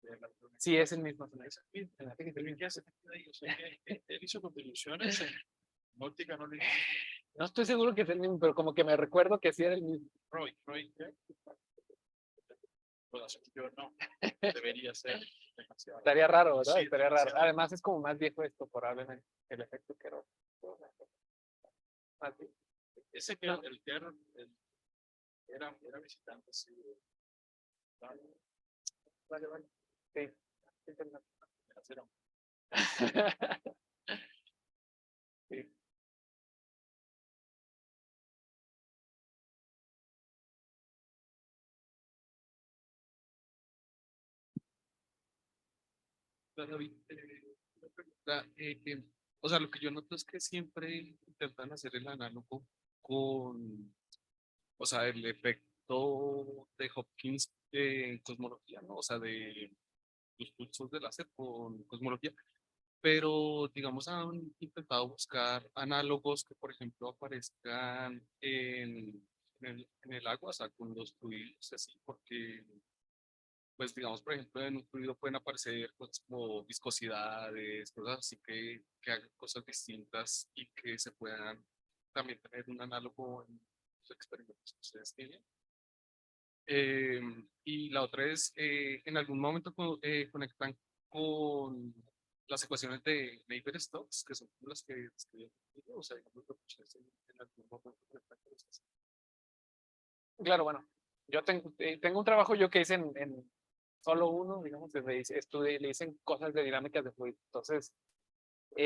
de la Sí, es el mismo. pero ¿en qué hace sentido ahí? O sea, que él hizo contribuciones en óptica, no le hizo No estoy seguro que es el mismo, pero como que me recuerdo que sí era el mismo. Roy, ¿qué? Pues yo no, debería ser demasiado. Estaría raro, ¿verdad? Sí, Estaría raro. demasiado. Además es como más viejo esto, probablemente. El efecto que era. Más viejo. Ese que No. el que era visitante, sí. Vale, vale. Sí. Sí. David, una pregunta, o sea, lo que yo noto es que siempre intentan hacer el análogo con, o sea, el efecto de Hopkins en cosmología, ¿no? O sea, de los pulsos de láser con cosmología, pero digamos han intentado buscar análogos que, por ejemplo, aparezcan en el agua, o sea, con los fluidos, así, porque pues digamos, por ejemplo, en un fluido pueden aparecer cosas como viscosidades, cosas así que hagan cosas distintas y que se puedan también tener un análogo en los experimentos que ustedes tienen. Y la otra es, en algún momento conectan con las ecuaciones de Navier-Stokes, que son las que describí, o sea, digamos, lo que ustedes en algún momento conectan con esas. Claro, bueno. Yo tengo un trabajo yo que hice en solo uno, digamos, le dicen cosas de dinámicas de fluido. Entonces,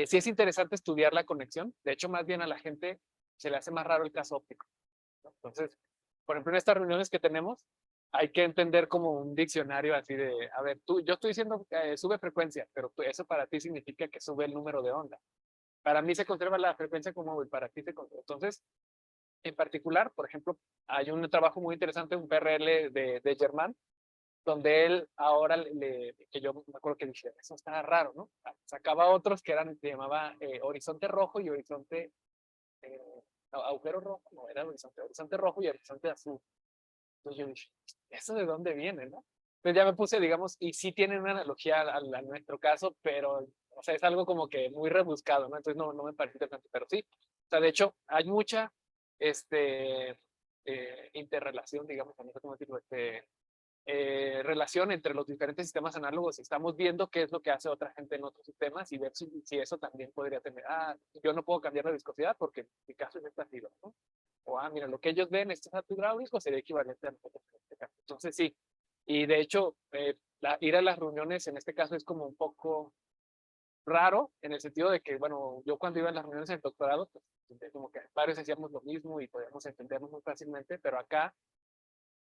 sí es interesante estudiar la conexión. De hecho, más bien a la gente se le hace más raro el caso óptico, ¿no? Entonces, por ejemplo, en estas reuniones que tenemos, hay que entender como un diccionario así de, a ver, yo estoy diciendo sube frecuencia, pero eso para ti significa que sube el número de onda. Para mí se conserva la frecuencia como móvil, para ti se conserva. Entonces, en particular, por ejemplo, hay un trabajo muy interesante, un PRL de Germán, donde él ahora, que yo me acuerdo que dije, eso está raro, ¿no? Sacaba otros que eran, se llamaba horizonte rojo y horizonte, agujero rojo, no, era horizonte rojo y horizonte azul. Entonces yo dije, ¿eso de dónde viene, no? Entonces ya me puse, digamos, y sí tienen una analogía a nuestro caso, pero, o sea, es algo como que muy rebuscado, ¿no? Entonces no me parece interesante, pero sí. O sea, de hecho, hay mucha, interrelación, digamos, no sé cómo decirlo, relación entre los diferentes sistemas análogos y estamos viendo qué es lo que hace otra gente en otros sistemas y ver si eso también podría tener, yo no puedo cambiar la viscosidad porque mi caso es esta fibra, ¿no? O, mira, lo que ellos ven, este salto hidráulico sería equivalente a nosotros en este caso. Entonces, sí. Y de hecho, ir a las reuniones en este caso es como un poco raro en el sentido de que, bueno, yo cuando iba a las reuniones en el doctorado, pues, como que varios hacíamos lo mismo y podíamos entendernos muy fácilmente, pero acá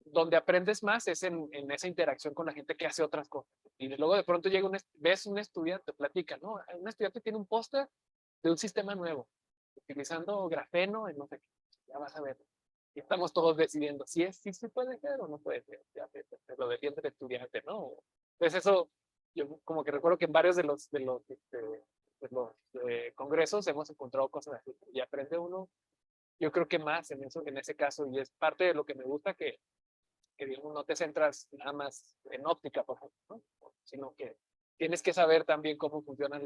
donde aprendes más es en esa interacción con la gente que hace otras cosas. Y luego de pronto ves un estudiante, platica, ¿no? Un estudiante tiene un póster de un sistema nuevo, utilizando grafeno en no sé qué. Ya vas a ver. Y estamos todos decidiendo si se puede ser o no puede ser. Ya lo defiende el estudiante, ¿no? Entonces eso, yo como que recuerdo que en varios de los congresos hemos encontrado cosas así. Y aprende uno, yo creo que más en ese caso, y es parte de lo que me gusta que digamos, no te centras nada más en óptica, por ejemplo, ¿no? Sino que tienes que saber también cómo funciona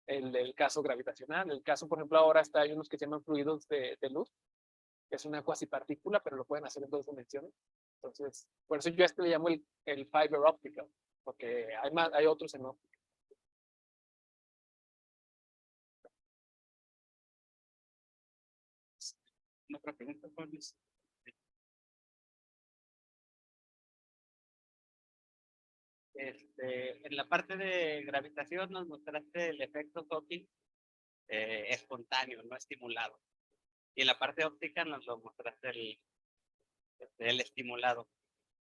el caso gravitacional. El caso, por ejemplo, ahora hay unos que se llaman fluidos de luz, que es una cuasipartícula, pero lo pueden hacer en 2 dimensiones. Entonces, por eso yo a este le llamo el fiber optical, porque hay otros en óptica. Una otra pregunta, Juan Luis. En la parte de gravitación nos mostraste el efecto Hawking espontáneo, no estimulado. Y en la parte óptica nos lo mostraste el estimulado.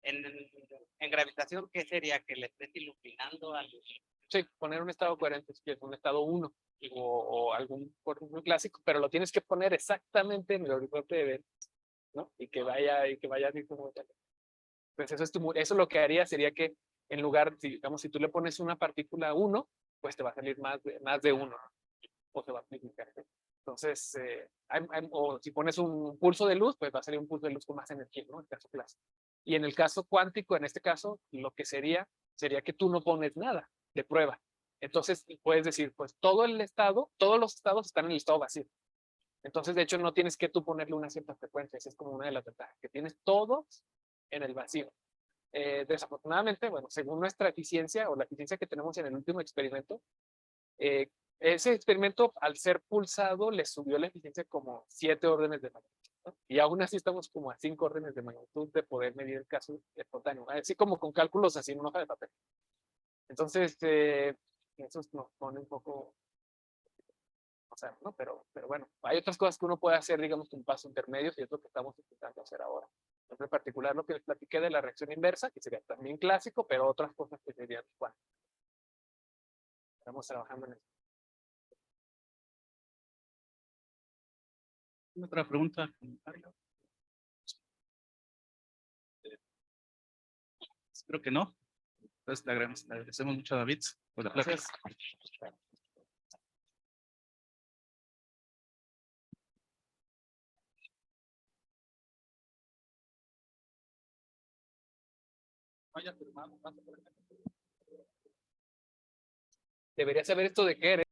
En gravitación, ¿qué sería? ¿Que le estés iluminando al... Sí, poner un estado coherente, si quieres, un estado 1 o algún por ejemplo, clásico, pero lo tienes que poner exactamente en el horizonte de ver, ¿no? Y que vaya así como... Pues eso lo que haría sería que en lugar, digamos, si tú le pones una partícula 1, pues te va a salir más de 1. o se va a amplificar. Entonces, o si pones un pulso de luz, pues va a salir un pulso de luz con más energía, ¿no? En el caso clásico. Y en el caso cuántico, en este caso, lo que sería que tú no pones nada de prueba. Entonces, puedes decir, pues todos los estados están en el estado vacío. Entonces, de hecho, no tienes que tú ponerle una cierta frecuencia. Esa es como una de las ventajas, que tienes todos en el vacío. Desafortunadamente, bueno, según nuestra eficiencia o la eficiencia que tenemos en el último experimento, ese experimento, al ser pulsado, le subió la eficiencia como 7 órdenes de magnitud, ¿no? Y aún así estamos como a 5 órdenes de magnitud de poder medir el caso espontáneo, así como con cálculos así en una hoja de papel. Entonces, eso nos pone un poco, o sea, ¿no? Pero bueno, hay otras cosas que uno puede hacer, digamos, con pasos intermedios, y es lo que estamos intentando hacer ahora. En particular, lo que les platiqué de la reacción inversa, que sería también clásico, pero otras cosas que serían, bueno, estamos trabajando en eso. ¿Otra pregunta? ¿Comentario? Creo que no. Entonces le agradecemos mucho a David por la plática. Gracias. Debería saber esto de qué eres.